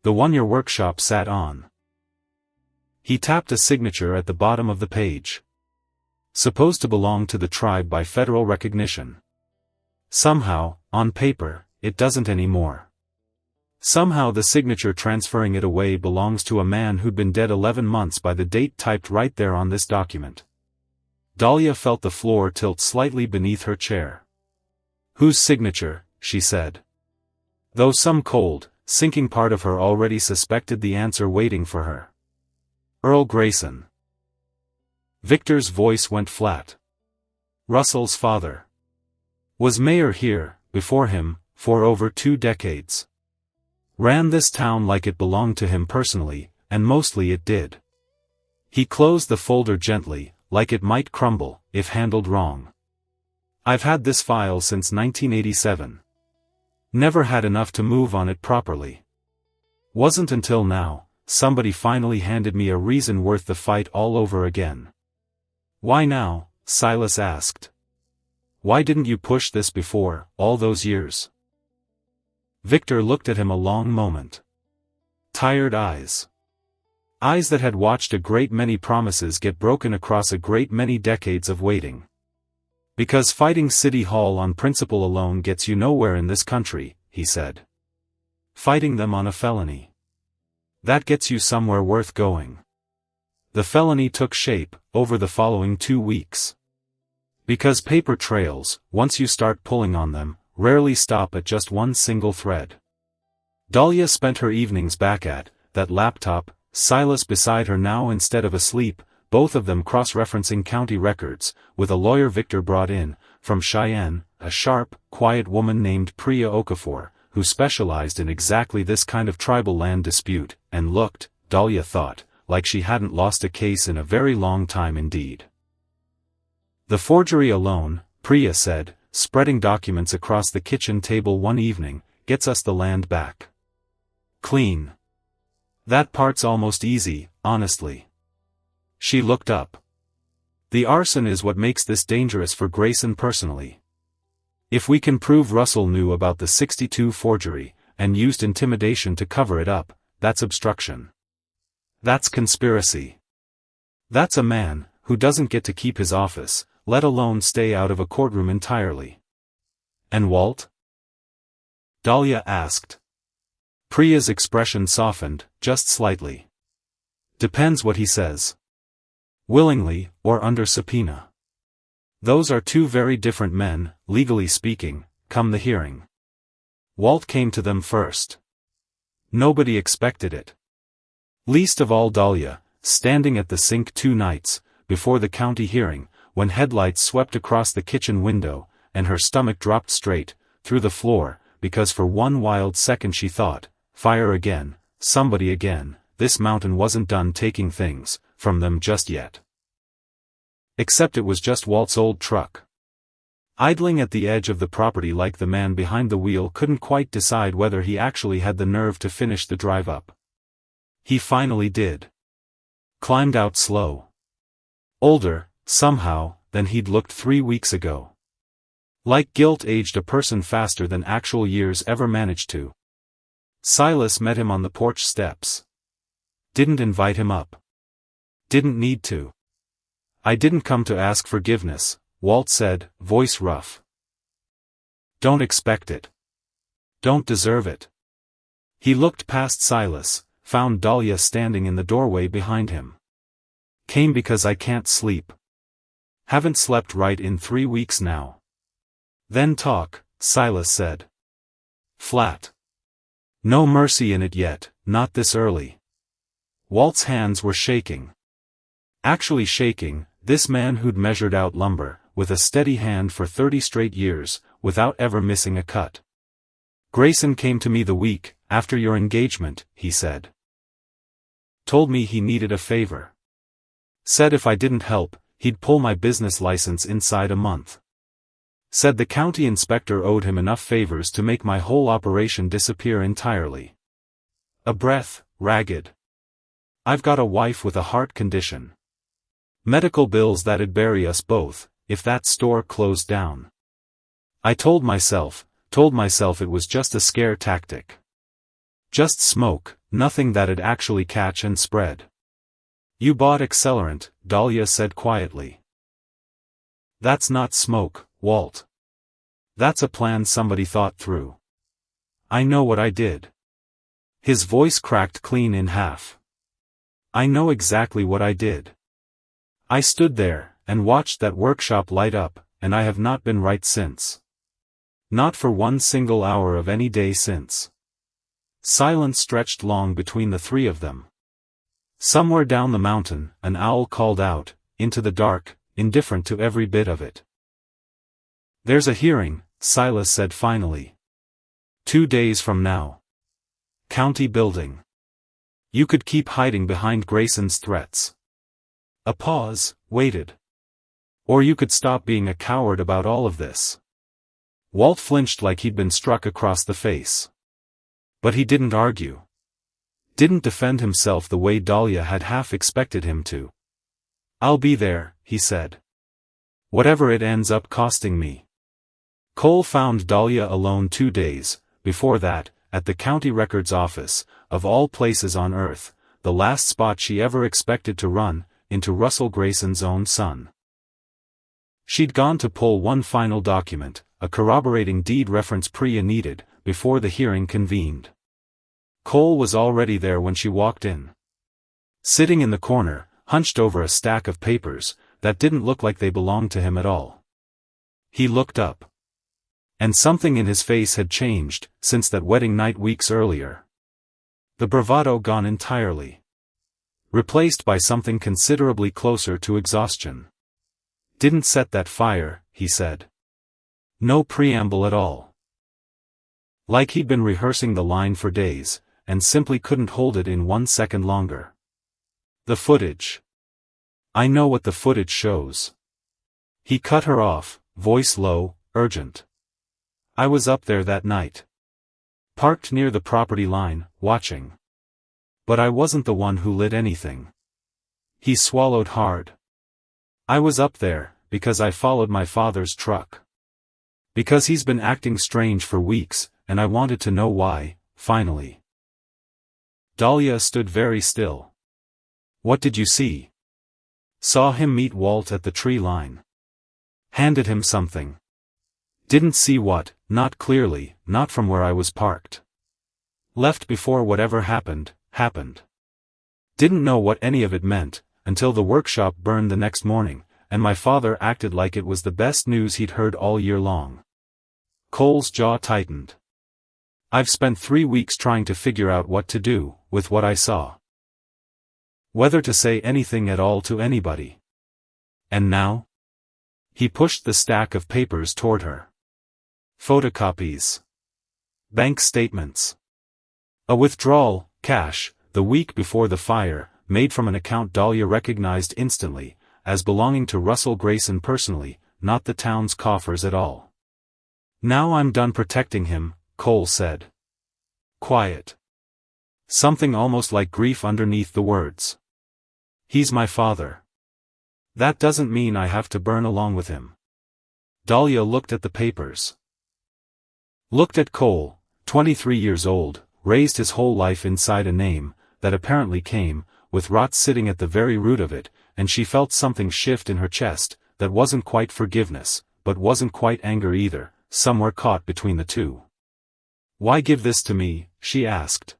The one your workshop sat on." He tapped a signature at the bottom of the page. "Supposed to belong to the tribe by federal recognition." Somehow, on paper, it doesn't anymore. Somehow the signature transferring it away belongs to a man who'd been dead 11 months by the date typed right there on this document. Dahlia felt the floor tilt slightly beneath her chair. Whose signature, she said. Though some cold, sinking part of her already suspected the answer waiting for her. Earl Grayson. Victor's voice went flat. Russell's father. Was mayor here, before him, for over 2 decades. Ran this town like it belonged to him personally, and mostly it did. He closed the folder gently, like it might crumble, if handled wrong. I've had this file since 1987. Never had enough to move on it properly. Wasn't until now, somebody finally handed me a reason worth the fight all over again. Why now? Silas asked. Why didn't you push this before, all those years? Victor looked at him a long moment. Tired eyes. Eyes that had watched a great many promises get broken across a great many decades of waiting. Because fighting City Hall on principle alone gets you nowhere in this country, he said. Fighting them on a felony. That gets you somewhere worth going. The felony took shape, over the following 2 weeks. Because paper trails, once you start pulling on them, rarely stop at just one single thread. Dahlia spent her evenings back at that laptop, Silas beside her now instead of asleep, both of them cross-referencing county records, with a lawyer Victor brought in, from Cheyenne, a sharp, quiet woman named Priya Okafor, who specialized in exactly this kind of tribal land dispute, and looked, Dahlia thought, like she hadn't lost a case in a very long time indeed. The forgery alone, Priya said, spreading documents across the kitchen table one evening, gets us the land back. Clean. That part's almost easy, honestly. She looked up. The arson is what makes this dangerous for Grayson personally. If we can prove Russell knew about the '62 forgery, and used intimidation to cover it up, that's obstruction. That's conspiracy. That's a man who doesn't get to keep his office, let alone stay out of a courtroom entirely. And Walt? Dahlia asked. Priya's expression softened, just slightly. Depends what he says. Willingly, or under subpoena. Those are 2 very different men, legally speaking, come the hearing. Walt came to them first. Nobody expected it. Least of all Dahlia, standing at the sink 2 nights, before the county hearing, when headlights swept across the kitchen window, and her stomach dropped straight, through the floor, because for one wild second she thought, fire again, somebody again, this mountain wasn't done taking things from them just yet. Except it was just Walt's old truck. Idling at the edge of the property like the man behind the wheel couldn't quite decide whether he actually had the nerve to finish the drive up. He finally did. Climbed out slow. Older, somehow, than he'd looked 3 weeks ago. Like guilt aged a person faster than actual years ever managed to. Silas met him on the porch steps. Didn't invite him up. Didn't need to. I didn't come to ask forgiveness, Walt said, voice rough. Don't expect it. Don't deserve it. He looked past Silas, found Dahlia standing in the doorway behind him. Came because I can't sleep. Haven't slept right in 3 weeks now. Then talk, Silas said. Flat. No mercy in it yet, not this early. Walt's hands were shaking. Actually shaking, this man who'd measured out lumber, with a steady hand for 30 straight years, without ever missing a cut. Grayson came to me the week after your engagement, he said. Told me he needed a favor. Said if I didn't help, he'd pull my business license inside a month. Said the county inspector owed him enough favors to make my whole operation disappear entirely. A breath, ragged. I've got a wife with a heart condition. Medical bills that'd bury us both, if that store closed down. I told myself it was just a scare tactic. Just smoke, nothing that'd actually catch and spread. You bought accelerant, Dahlia said quietly. That's not smoke, Walt. That's a plan somebody thought through. I know what I did. His voice cracked clean in half. I know exactly what I did. I stood there, and watched that workshop light up, and I have not been right since. Not for one single hour of any day since. Silence stretched long between the three of them. Somewhere down the mountain, an owl called out, into the dark, indifferent to every bit of it. There's a hearing, Silas said finally. 2 days from now. County building. You could keep hiding behind Grayson's threats. A pause, waited. Or you could stop being a coward about all of this. Walt flinched like he'd been struck across the face. But he didn't argue. Didn't defend himself the way Dahlia had half expected him to. I'll be there, he said. Whatever it ends up costing me. Cole found Dahlia alone 2 days, before that, at the county records office, of all places on earth, the last spot she ever expected to run, into Russell Grayson's own son. She'd gone to pull one final document, a corroborating deed reference Priya needed, before the hearing convened. Cole was already there when she walked in. Sitting in the corner, hunched over a stack of papers, that didn't look like they belonged to him at all. He looked up. And something in his face had changed, since that wedding night weeks earlier. The bravado gone entirely. Replaced by something considerably closer to exhaustion. Didn't set that fire, he said. No preamble at all. Like he'd been rehearsing the line for days, and simply couldn't hold it in 1 second longer. The footage. I know what the footage shows. He cut her off, voice low, urgent. I was up there that night. Parked near the property line, watching. But I wasn't the one who lit anything. He swallowed hard. I was up there, because I followed my father's truck. Because he's been acting strange for weeks, and I wanted to know why, finally. Dahlia stood very still. What did you see? Saw him meet Walt at the tree line. Handed him something. Didn't see what, not clearly, not from where I was parked. Left before whatever happened, happened. Didn't know what any of it meant, until the workshop burned the next morning, and my father acted like it was the best news he'd heard all year long. Cole's jaw tightened. I've spent 3 weeks trying to figure out what to do, with what I saw. Whether to say anything at all to anybody. And now? He pushed the stack of papers toward her. Photocopies. Bank statements. A withdrawal, cash, the week before the fire, made from an account Dahlia recognized instantly, as belonging to Russell Grayson personally, not the town's coffers at all. Now I'm done protecting him, Cole said. Quiet. Something almost like grief underneath the words. He's my father. That doesn't mean I have to burn along with him. Dahlia looked at the papers. Looked at Cole, 23 years old, raised his whole life inside a name, that apparently came, with rot sitting at the very root of it, and she felt something shift in her chest, that wasn't quite forgiveness, but wasn't quite anger either, somewhere caught between the two. Why give this to me, she asked.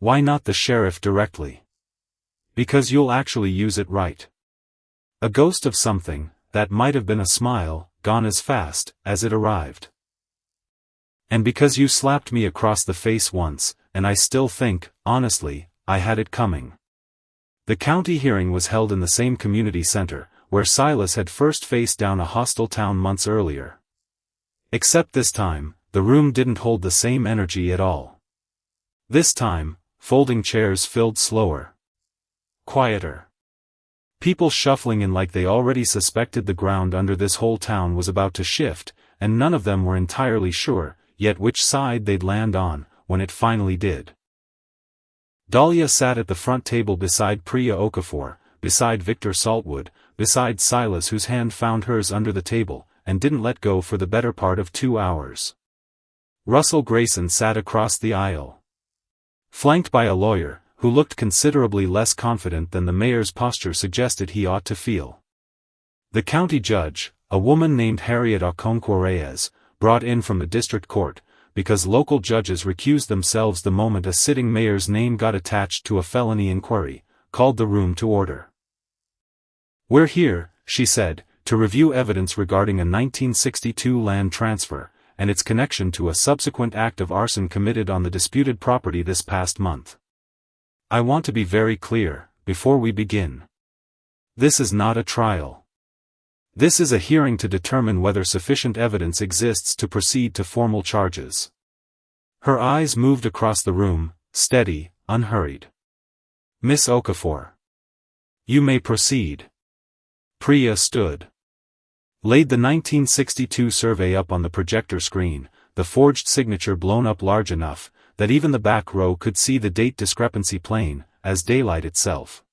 Why not the sheriff directly? Because you'll actually use it right. A ghost of something, that might have been a smile, gone as fast, as it arrived. And because you slapped me across the face once, and I still think, honestly, I had it coming. The county hearing was held in the same community center, where Silas had first faced down a hostile town months earlier. Except this time, the room didn't hold the same energy at all. This time, folding chairs filled slower. Quieter. People shuffling in like they already suspected the ground under this whole town was about to shift, and none of them were entirely sure, yet which side they'd land on, when it finally did. Dahlia sat at the front table beside Priya Okafor, beside Victor Saltwood, beside Silas whose hand found hers under the table, and didn't let go for the better part of 2 hours. Russell Grayson sat across the aisle. Flanked by a lawyer, who looked considerably less confident than the mayor's posture suggested he ought to feel. The county judge, a woman named Harriet Okonkwo Reyes, brought in from the district court, because local judges recused themselves the moment a sitting mayor's name got attached to a felony inquiry, called the room to order. "We're here," she said, "to review evidence regarding a 1962 land transfer, and its connection to a subsequent act of arson committed on the disputed property this past month. I want to be very clear, before we begin. This is not a trial. This is a hearing to determine whether sufficient evidence exists to proceed to formal charges." Her eyes moved across the room, steady, unhurried. "Miss Okafor. You may proceed." Priya stood. Laid the 1962 survey up on the projector screen, the forged signature blown up large enough, that even the back row could see the date discrepancy plain, as daylight itself.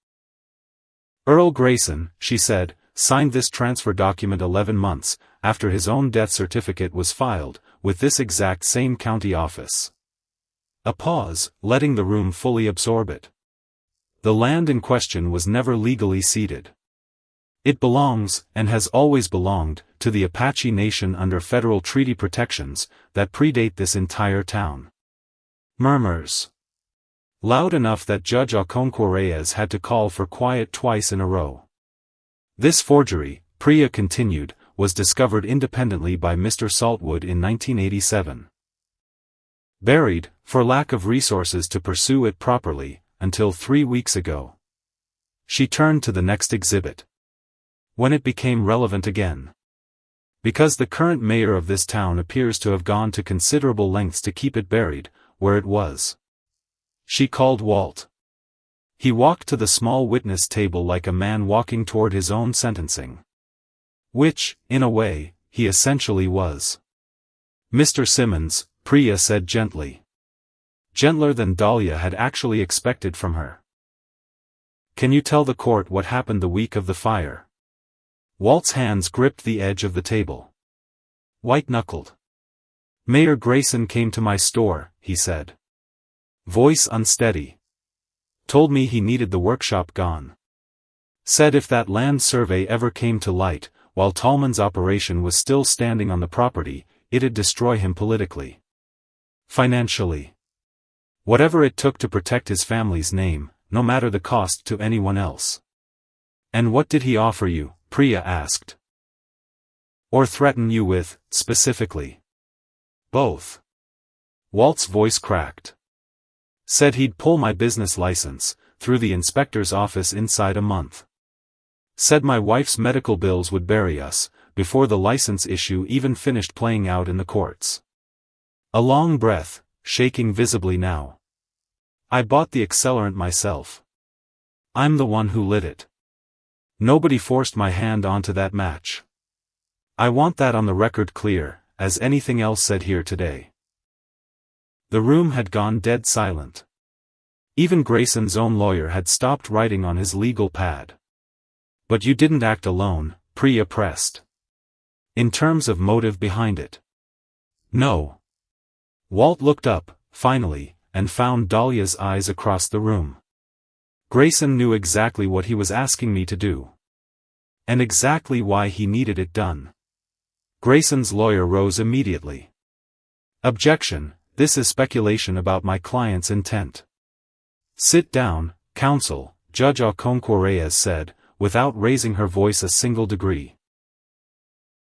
"Earl Grayson," she said, "signed this transfer document 11 months, after his own death certificate was filed, with this exact same county office." A pause, letting the room fully absorb it. "The land in question was never legally ceded. It belongs, and has always belonged, to the Apache Nation under federal treaty protections, that predate this entire town." Murmurs. Loud enough that Judge Okonkwo-Reyes had to call for quiet twice in a row. "This forgery," Priya continued, "was discovered independently by Mr. Saltwood in 1987. Buried, for lack of resources to pursue it properly, until 3 weeks ago." She turned to the next exhibit. "When it became relevant again. Because the current mayor of this town appears to have gone to considerable lengths to keep it buried, where it was." She called Walt. He walked to the small witness table like a man walking toward his own sentencing. Which, in a way, he essentially was. "Mr. Simmons," Priya said gently. Gentler than Dahlia had actually expected from her. "Can you tell the court what happened the week of the fire?" Walt's hands gripped the edge of the table. White-knuckled. "Mayor Grayson came to my store," he said. Voice unsteady. "Told me he needed the workshop gone. Said if that land survey ever came to light, while Talman's operation was still standing on the property, it'd destroy him politically. Financially. Whatever it took to protect his family's name, no matter the cost to anyone else." "And what did he offer you?" Priya asked. "Or threaten you with, specifically?" "Both." Walt's voice cracked. "Said he'd pull my business license, through the inspector's office inside a month. Said my wife's medical bills would bury us, before the license issue even finished playing out in the courts." A long breath, shaking visibly now. "I bought the accelerant myself. I'm the one who lit it. Nobody forced my hand onto that match. I want that on the record clear, as anything else said here today." The room had gone dead silent. Even Grayson's own lawyer had stopped writing on his legal pad. "But you didn't act alone," Priya pressed. "In terms of motive behind it." "No." Walt looked up, finally, and found Dahlia's eyes across the room. "Grayson knew exactly what he was asking me to do. And exactly why he needed it done." Grayson's lawyer rose immediately. "Objection, this is speculation about my client's intent." "Sit down, counsel," Judge Okonkwo-Reyes said, without raising her voice a single degree.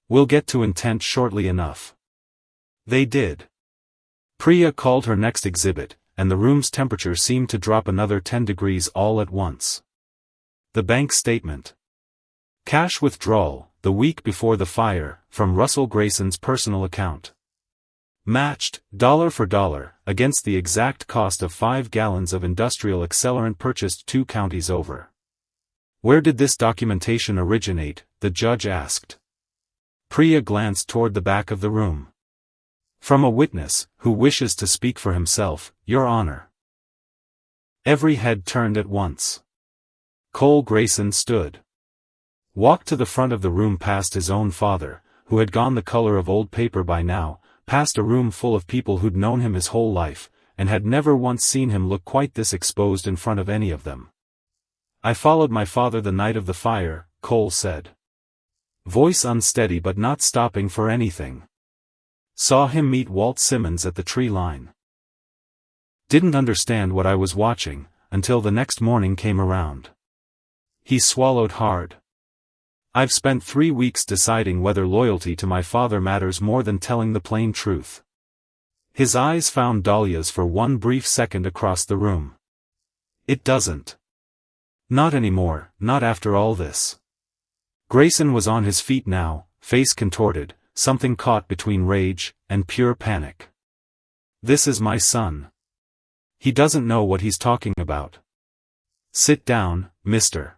"We'll get to intent shortly enough." They did. Priya called her next exhibit, and the room's temperature seemed to drop another 10 degrees all at once. The bank statement. Cash withdrawal, the week before the fire, from Russell Grayson's personal account. Matched, dollar for dollar, against the exact cost of 5 gallons of industrial accelerant purchased 2 counties over. "Where did this documentation originate?" the judge asked. Priya glanced toward the back of the room. "From a witness, who wishes to speak for himself, Your Honor." Every head turned at once. Cole Grayson stood. Walked to the front of the room past his own father, who had gone the color of old paper by now, past a room full of people who'd known him his whole life, and had never once seen him look quite this exposed in front of any of them. "I followed my father the night of the fire," Cole said. Voice unsteady but not stopping for anything. Saw him meet Walt Simmons at the tree line. Didn't understand what I was watching, until the next morning came around. He swallowed hard. I've spent 3 weeks deciding whether loyalty to my father matters more than telling the plain truth. His eyes found Dahlia's for one brief second across the room. It doesn't. Not anymore, not after all this. Grayson was on his feet now, face contorted, something caught between rage and pure panic. This is my son. He doesn't know what he's talking about. Sit down, mister.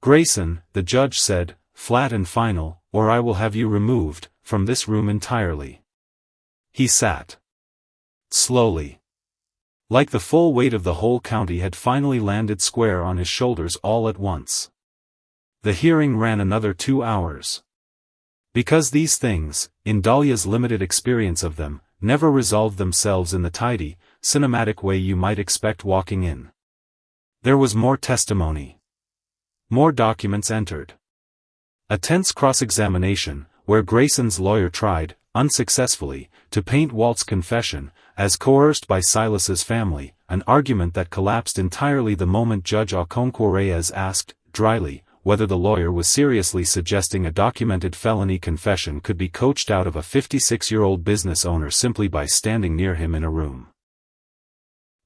Grayson, the judge said, flat and final, or I will have you removed from this room entirely. He sat. Slowly. Like the full weight of the whole county had finally landed square on his shoulders all at once. The hearing ran another 2 hours. Because these things, in Dahlia's limited experience of them, never resolved themselves in the tidy, cinematic way you might expect walking in. There was more testimony. More documents entered. A tense cross-examination, where Grayson's lawyer tried, unsuccessfully, to paint Walt's confession as coerced by Silas's family, an argument that collapsed entirely the moment Judge Okonkwo-Reyes asked, dryly, whether the lawyer was seriously suggesting a documented felony confession could be coached out of a 56-year-old business owner simply by standing near him in a room.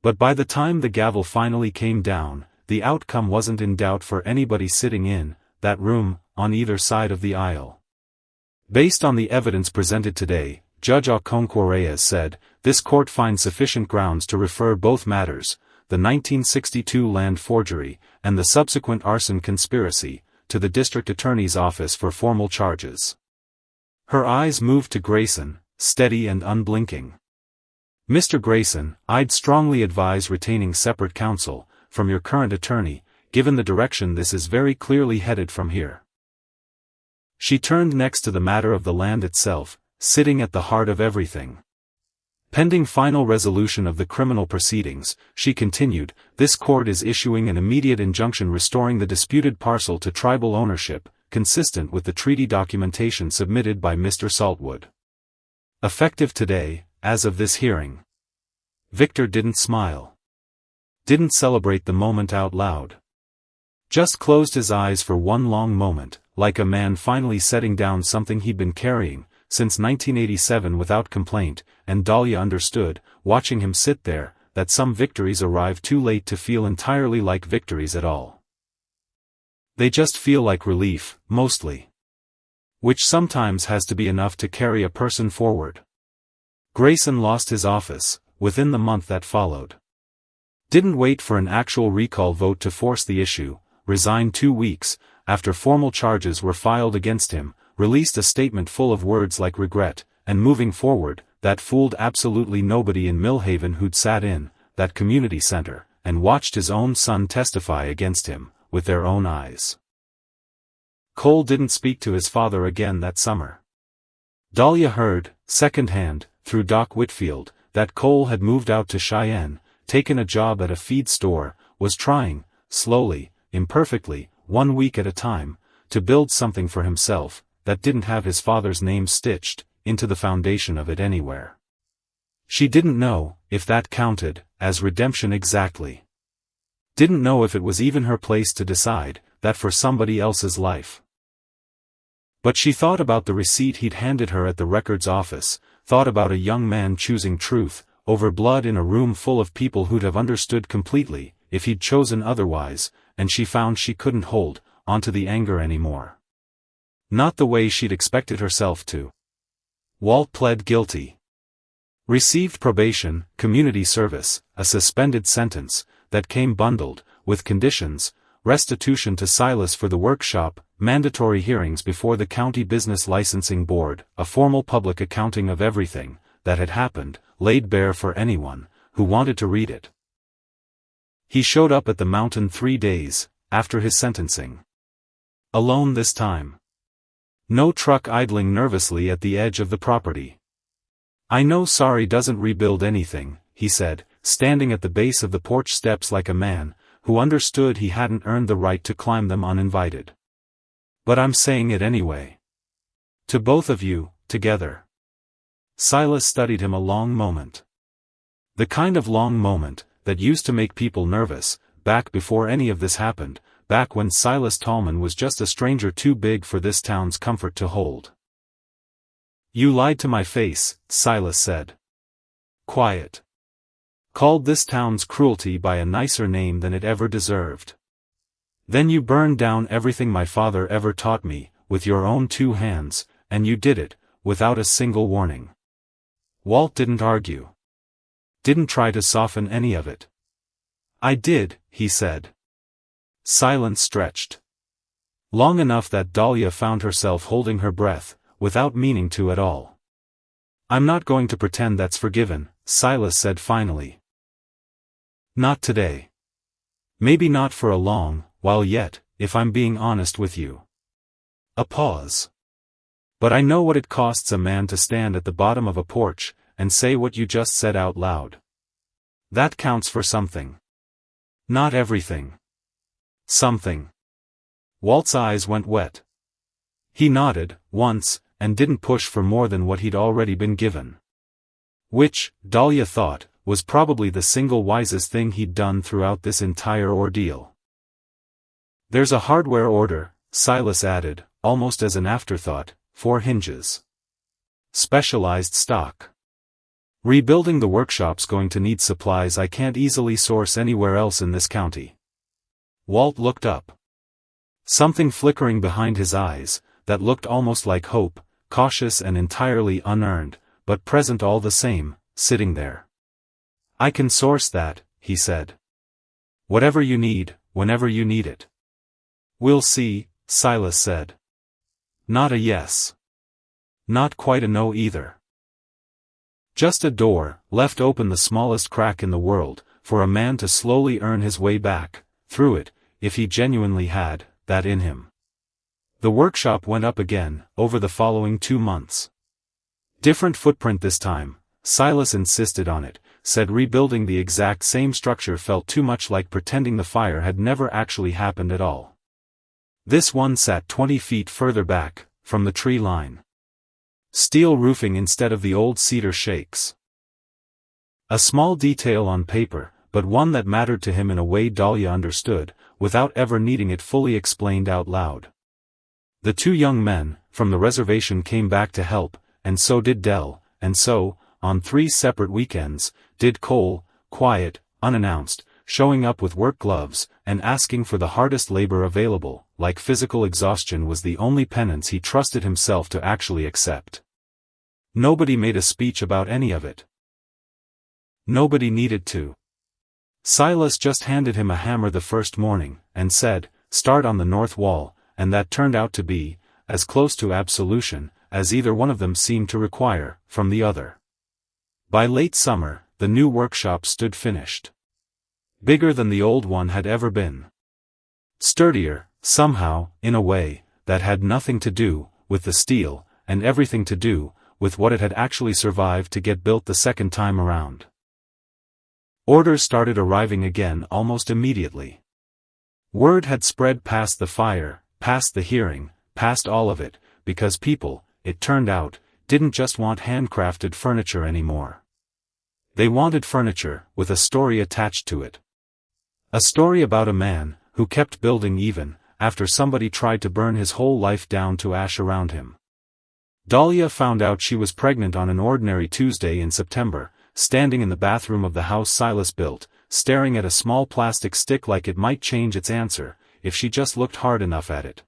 But by the time the gavel finally came down, the outcome wasn't in doubt for anybody sitting in that room, on either side of the aisle. Based on the evidence presented today, Judge Okonkwo-Reyes said, this court finds sufficient grounds to refer both matters, the 1962 land forgery, and the subsequent arson conspiracy, to the district attorney's office for formal charges. Her eyes moved to Grayson, steady and unblinking. Mr. Grayson, I'd strongly advise retaining separate counsel from your current attorney, given the direction this is very clearly headed from here. She turned next to the matter of the land itself, sitting at the heart of everything. Pending final resolution of the criminal proceedings, she continued, this court is issuing an immediate injunction restoring the disputed parcel to tribal ownership, consistent with the treaty documentation submitted by Mr. Saltwood. Effective today, as of this hearing. Victor didn't smile. Didn't celebrate the moment out loud. Just closed his eyes for one long moment, like a man finally setting down something he'd been carrying since 1987 without complaint, and Dahlia understood, watching him sit there, that some victories arrive too late to feel entirely like victories at all. They just feel like relief, mostly. Which sometimes has to be enough to carry a person forward. Grayson lost his office, within the month that followed. Didn't wait for an actual recall vote to force the issue, resigned 2 weeks, after formal charges were filed against him, released a statement full of words like regret, and moving forward, that fooled absolutely nobody in Millhaven who'd sat in that community center, and watched his own son testify against him, with their own eyes. Cole didn't speak to his father again that summer. Dahlia heard, secondhand, through Doc Whitfield, that Cole had moved out to Cheyenne, taken a job at a feed store, was trying, slowly, imperfectly, 1 week at a time, to build something for himself, that didn't have his father's name stitched into the foundation of it anywhere. She didn't know if that counted as redemption exactly. Didn't know if it was even her place to decide that for somebody else's life. But she thought about the receipt he'd handed her at the records office, thought about a young man choosing truth over blood in a room full of people who'd have understood completely if he'd chosen otherwise, and she found she couldn't hold onto the anger anymore. Not the way she'd expected herself to. Walt pled guilty. Received probation, community service, a suspended sentence, that came bundled, with conditions, restitution to Silas for the workshop, mandatory hearings before the County Business Licensing Board, a formal public accounting of everything that had happened, laid bare for anyone who wanted to read it. He showed up at the mountain 3 days after his sentencing. Alone this time. No truck idling nervously at the edge of the property. I know sorry doesn't rebuild anything, he said, standing at the base of the porch steps like a man who understood he hadn't earned the right to climb them uninvited. But I'm saying it anyway. To both of you, together. Silas studied him a long moment. The kind of long moment that used to make people nervous, back before any of this happened, back when Silas Talman was just a stranger too big for this town's comfort to hold. "You lied to my face," Silas said. "Quiet. Called this town's cruelty by a nicer name than it ever deserved. Then you burned down everything my father ever taught me, with your own 2 hands, and you did it, without a single warning." Walt didn't argue. Didn't try to soften any of it. "I did," he said. Silence stretched. Long enough that Dahlia found herself holding her breath, without meaning to at all. "I'm not going to pretend that's forgiven," Silas said finally. "Not today. Maybe not for a long while yet, if I'm being honest with you." A pause. "But I know what it costs a man to stand at the bottom of a porch, and say what you just said out loud. That counts for something. Not everything. Something." Walt's eyes went wet. He nodded, once, and didn't push for more than what he'd already been given. Which, Dahlia thought, was probably the single wisest thing he'd done throughout this entire ordeal. "There's a hardware order," Silas added, almost as an afterthought, "4 hinges. Specialized stock. Rebuilding the workshop's going to need supplies I can't easily source anywhere else in this county." Walt looked up. Something flickering behind his eyes, that looked almost like hope, cautious and entirely unearned, but present all the same, sitting there. "I can source that," he said. "Whatever you need, whenever you need it." "We'll see," Silas said. Not a yes. Not quite a no either. Just a door, left open the smallest crack in the world, for a man to slowly earn his way back, through it, if he genuinely had that in him. The workshop went up again, over the following 2 months. Different footprint this time, Silas insisted on it, said rebuilding the exact same structure felt too much like pretending the fire had never actually happened at all. This one sat 20 feet further back, from the tree line. Steel roofing instead of the old cedar shakes. A small detail on paper, but one that mattered to him in a way Dahlia understood, without ever needing it fully explained out loud. The 2 young men, from the reservation came back to help, and so did Dell, and so, on 3 separate weekends, did Cole, quiet, unannounced, showing up with work gloves, and asking for the hardest labor available, like physical exhaustion was the only penance he trusted himself to actually accept. Nobody made a speech about any of it. Nobody needed to. Silas just handed him a hammer the first morning, and said, "Start on the north wall," and that turned out to be, as close to absolution, as either one of them seemed to require, from the other. By late summer, the new workshop stood finished. Bigger than the old one had ever been. Sturdier, somehow, in a way, that had nothing to do with the steel, and everything to do with what it had actually survived to get built the second time around. Orders started arriving again almost immediately. Word had spread past the fire, past the hearing, past all of it, because people, it turned out, didn't just want handcrafted furniture anymore. They wanted furniture with a story attached to it. A story about a man who kept building even after somebody tried to burn his whole life down to ash around him. Dahlia found out she was pregnant on an ordinary Tuesday in September, standing in the bathroom of the house Silas built, staring at a small plastic stick like it might change its answer, if she just looked hard enough at it.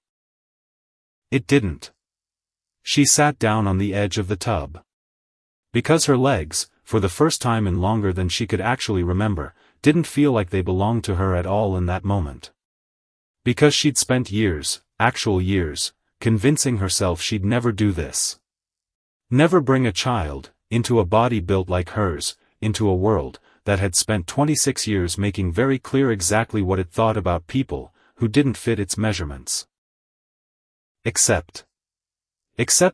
It didn't. She sat down on the edge of the tub. Because her legs, for the first time in longer than she could actually remember, didn't feel like they belonged to her at all in that moment. Because she'd spent years, actual years, convincing herself she'd never do this. Never bring a child, into a body built like hers, into a world that had spent 26 years making very clear exactly what it thought about people who didn't fit its measurements. Except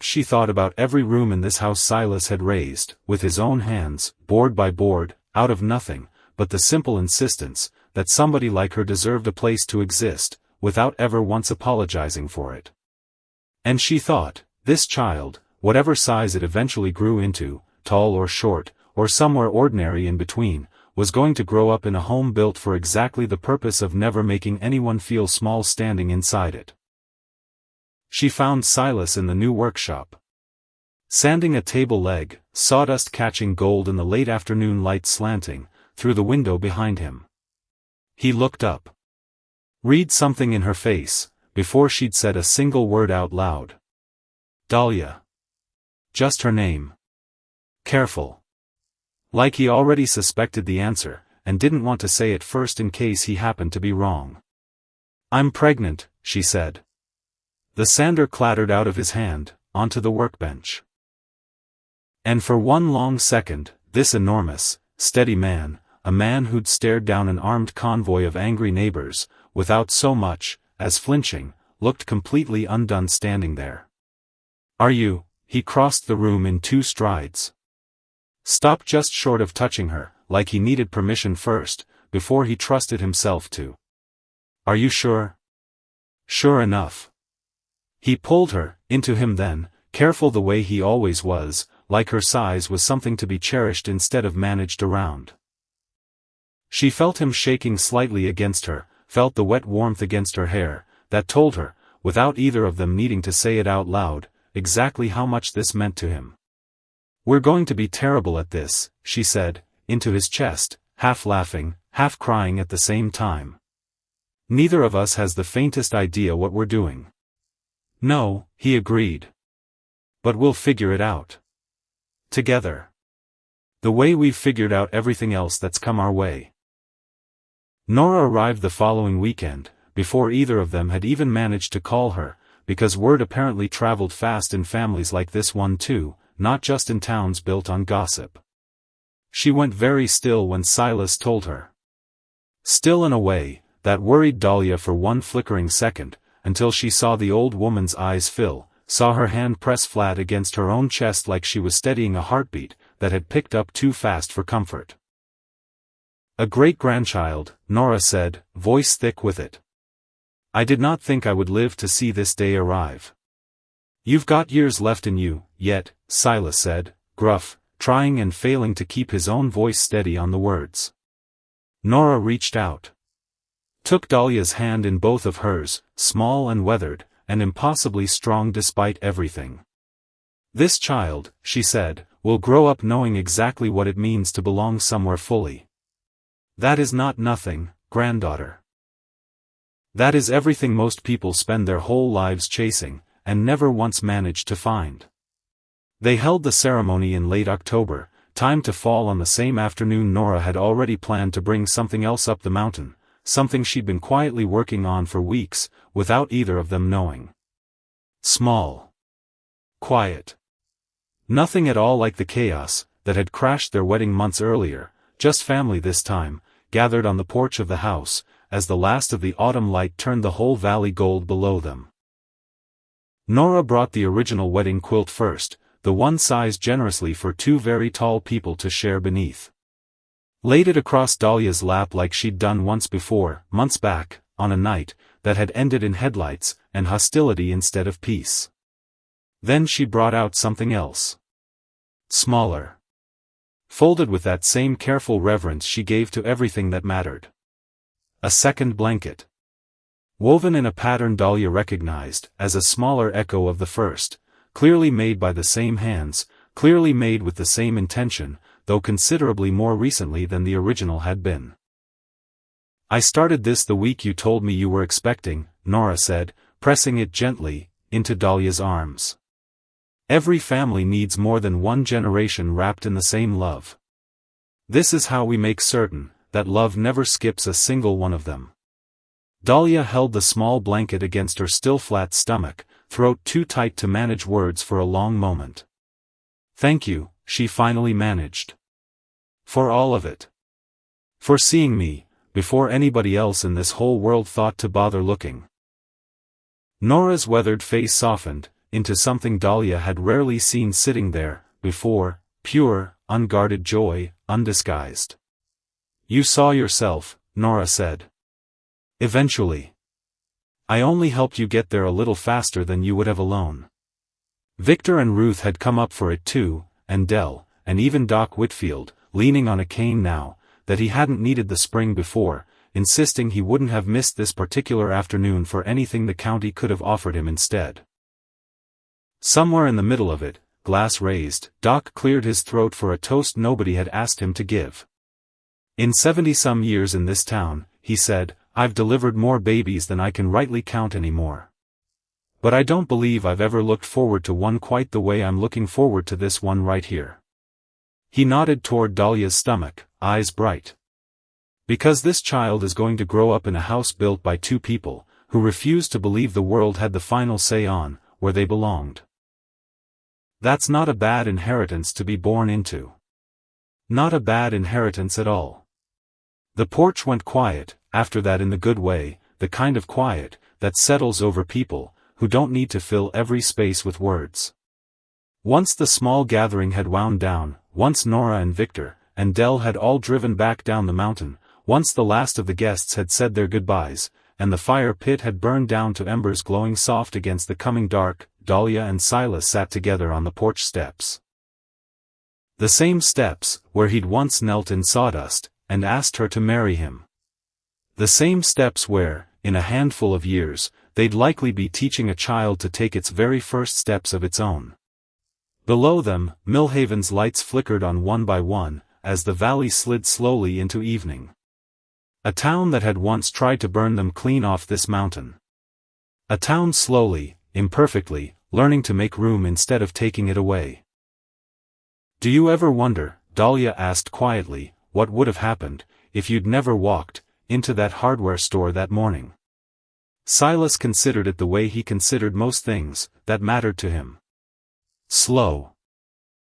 she thought about every room in this house Silas had raised, with his own hands, board by board, out of nothing, but the simple insistence that somebody like her deserved a place to exist, without ever once apologizing for it. And she thought, this child whatever size it eventually grew into, tall or short, or somewhere ordinary in between, was going to grow up in a home built for exactly the purpose of never making anyone feel small standing inside it. She found Silas in the new workshop, sanding a table leg, sawdust catching gold in the late afternoon light slanting through the window behind him. He looked up. Read something in her face, before she'd said a single word out loud. Dahlia. Just her name. Careful. Like he already suspected the answer, and didn't want to say it first in case he happened to be wrong. I'm pregnant, she said. The sander clattered out of his hand, onto the workbench. And for one long second, this enormous, steady man, a man who'd stared down an armed convoy of angry neighbors, without so much as flinching, looked completely undone standing there. Are you? He crossed the room in 2 strides. Stopped just short of touching her, like he needed permission first, before he trusted himself to. Are you sure? Sure enough. He pulled her into him then, careful the way he always was, like her size was something to be cherished instead of managed around. She felt him shaking slightly against her, felt the wet warmth against her hair, that told her, without either of them needing to say it out loud, exactly how much this meant to him. We're going to be terrible at this, she said, into his chest, half laughing, half crying at the same time. Neither of us has the faintest idea what we're doing. No, he agreed. But we'll figure it out. Together. The way we've figured out everything else that's come our way. Nora arrived the following weekend, before either of them had even managed to call her, because word apparently traveled fast in families like this one too, not just in towns built on gossip. She went very still when Silas told her. Still in a way, that worried Dahlia for one flickering second, until she saw the old woman's eyes fill, saw her hand press flat against her own chest like she was steadying a heartbeat that had picked up too fast for comfort. A great-grandchild, Nora said, voice thick with it. I did not think I would live to see this day arrive. You've got years left in you, yet, Silas said, gruff, trying and failing to keep his own voice steady on the words. Nora reached out. Took Dahlia's hand in both of hers, small and weathered, and impossibly strong despite everything. This child, she said, will grow up knowing exactly what it means to belong somewhere fully. That is not nothing, granddaughter. That is everything most people spend their whole lives chasing, and never once manage to find. They held the ceremony in late October, time to fall on the same afternoon Nora had already planned to bring something else up the mountain, something she'd been quietly working on for weeks, without either of them knowing. Small. Quiet. Nothing at all like the chaos that had crashed their wedding months earlier, just family this time, gathered on the porch of the house, as the last of the autumn light turned the whole valley gold below them. Nora brought the original wedding quilt first, the one size generously for 2 very tall people to share beneath. Laid it across Dahlia's lap like she'd done once before, months back, on a night that had ended in headlights and hostility instead of peace. Then she brought out something else. Smaller. Folded with that same careful reverence she gave to everything that mattered. A second blanket. Woven in a pattern Dahlia recognized as a smaller echo of the first, clearly made by the same hands, clearly made with the same intention, though considerably more recently than the original had been. I started this the week you told me you were expecting, Nora said, pressing it gently into Dahlia's arms. Every family needs more than one generation wrapped in the same love. This is how we make certain that love never skips a single one of them. Dahlia held the small blanket against her still flat stomach, throat too tight to manage words for a long moment. Thank you, she finally managed. For all of it. For seeing me, before anybody else in this whole world thought to bother looking. Nora's weathered face softened into something Dahlia had rarely seen sitting there before, pure, unguarded joy, undisguised. You saw yourself, Nora said. Eventually. I only helped you get there a little faster than you would have alone. Victor and Ruth had come up for it too, and Dell, and even Doc Whitfield, leaning on a cane now, that he hadn't needed the spring before, insisting he wouldn't have missed this particular afternoon for anything the county could have offered him instead. Somewhere in the middle of it, glass raised, Doc cleared his throat for a toast nobody had asked him to give. In 70-some years in this town, he said, I've delivered more babies than I can rightly count anymore. But I don't believe I've ever looked forward to one quite the way I'm looking forward to this one right here. He nodded toward Dahlia's stomach, eyes bright. Because this child is going to grow up in a house built by two people, who refused to believe the world had the final say on where they belonged. That's not a bad inheritance to be born into. Not a bad inheritance at all. The porch went quiet, after that, in the good way, the kind of quiet that settles over people who don't need to fill every space with words. Once the small gathering had wound down, once Nora and Victor and Dell had all driven back down the mountain, once the last of the guests had said their goodbyes, and the fire pit had burned down to embers glowing soft against the coming dark, Dahlia and Silas sat together on the porch steps. The same steps where he'd once knelt in sawdust and asked her to marry him. The same steps where, in a handful of years, they'd likely be teaching a child to take its very first steps of its own. Below them, Millhaven's lights flickered on one by one, as the valley slid slowly into evening. A town that had once tried to burn them clean off this mountain. A town slowly, imperfectly, learning to make room instead of taking it away. Do you ever wonder, Dahlia asked quietly, what would have happened, if you'd never walked into that hardware store that morning? Silas considered it the way he considered most things that mattered to him. Slow.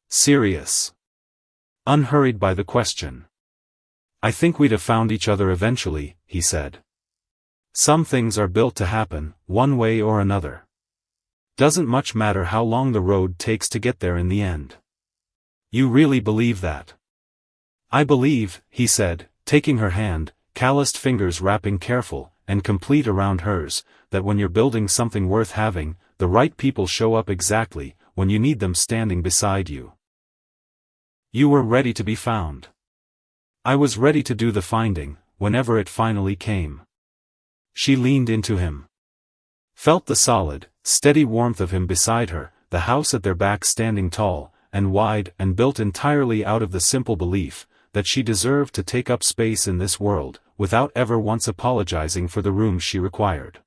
Serious. Unhurried by the question. I think we'd have found each other eventually, he said. Some things are built to happen, one way or another. Doesn't much matter how long the road takes to get there in the end. You really believe that? I believe, he said, taking her hand, calloused fingers wrapping careful and complete around hers, that when you're building something worth having, the right people show up exactly when you need them standing beside you. You were ready to be found. I was ready to do the finding, whenever it finally came. She leaned into him. Felt the solid, steady warmth of him beside her, the house at their back standing tall and wide and built entirely out of the simple belief that she deserved to take up space in this world, without ever once apologizing for the room she required.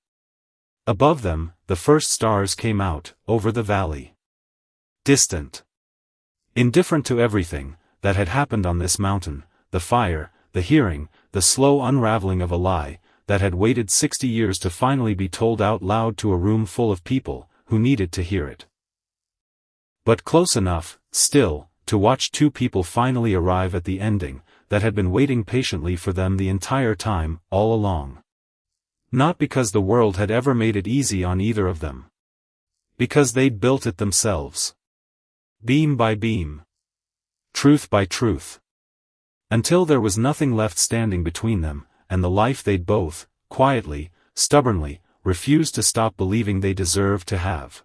Above them, the first stars came out, over the valley. Distant. Indifferent to everything that had happened on this mountain, the fire, the hearing, the slow unraveling of a lie that had waited 60 years to finally be told out loud to a room full of people who needed to hear it. But close enough, still, to watch two people finally arrive at the ending that had been waiting patiently for them the entire time, all along. Not because the world had ever made it easy on either of them. Because they'd built it themselves. Beam by beam. Truth by truth. Until there was nothing left standing between them, and the life they'd both, quietly, stubbornly, refused to stop believing they deserved to have.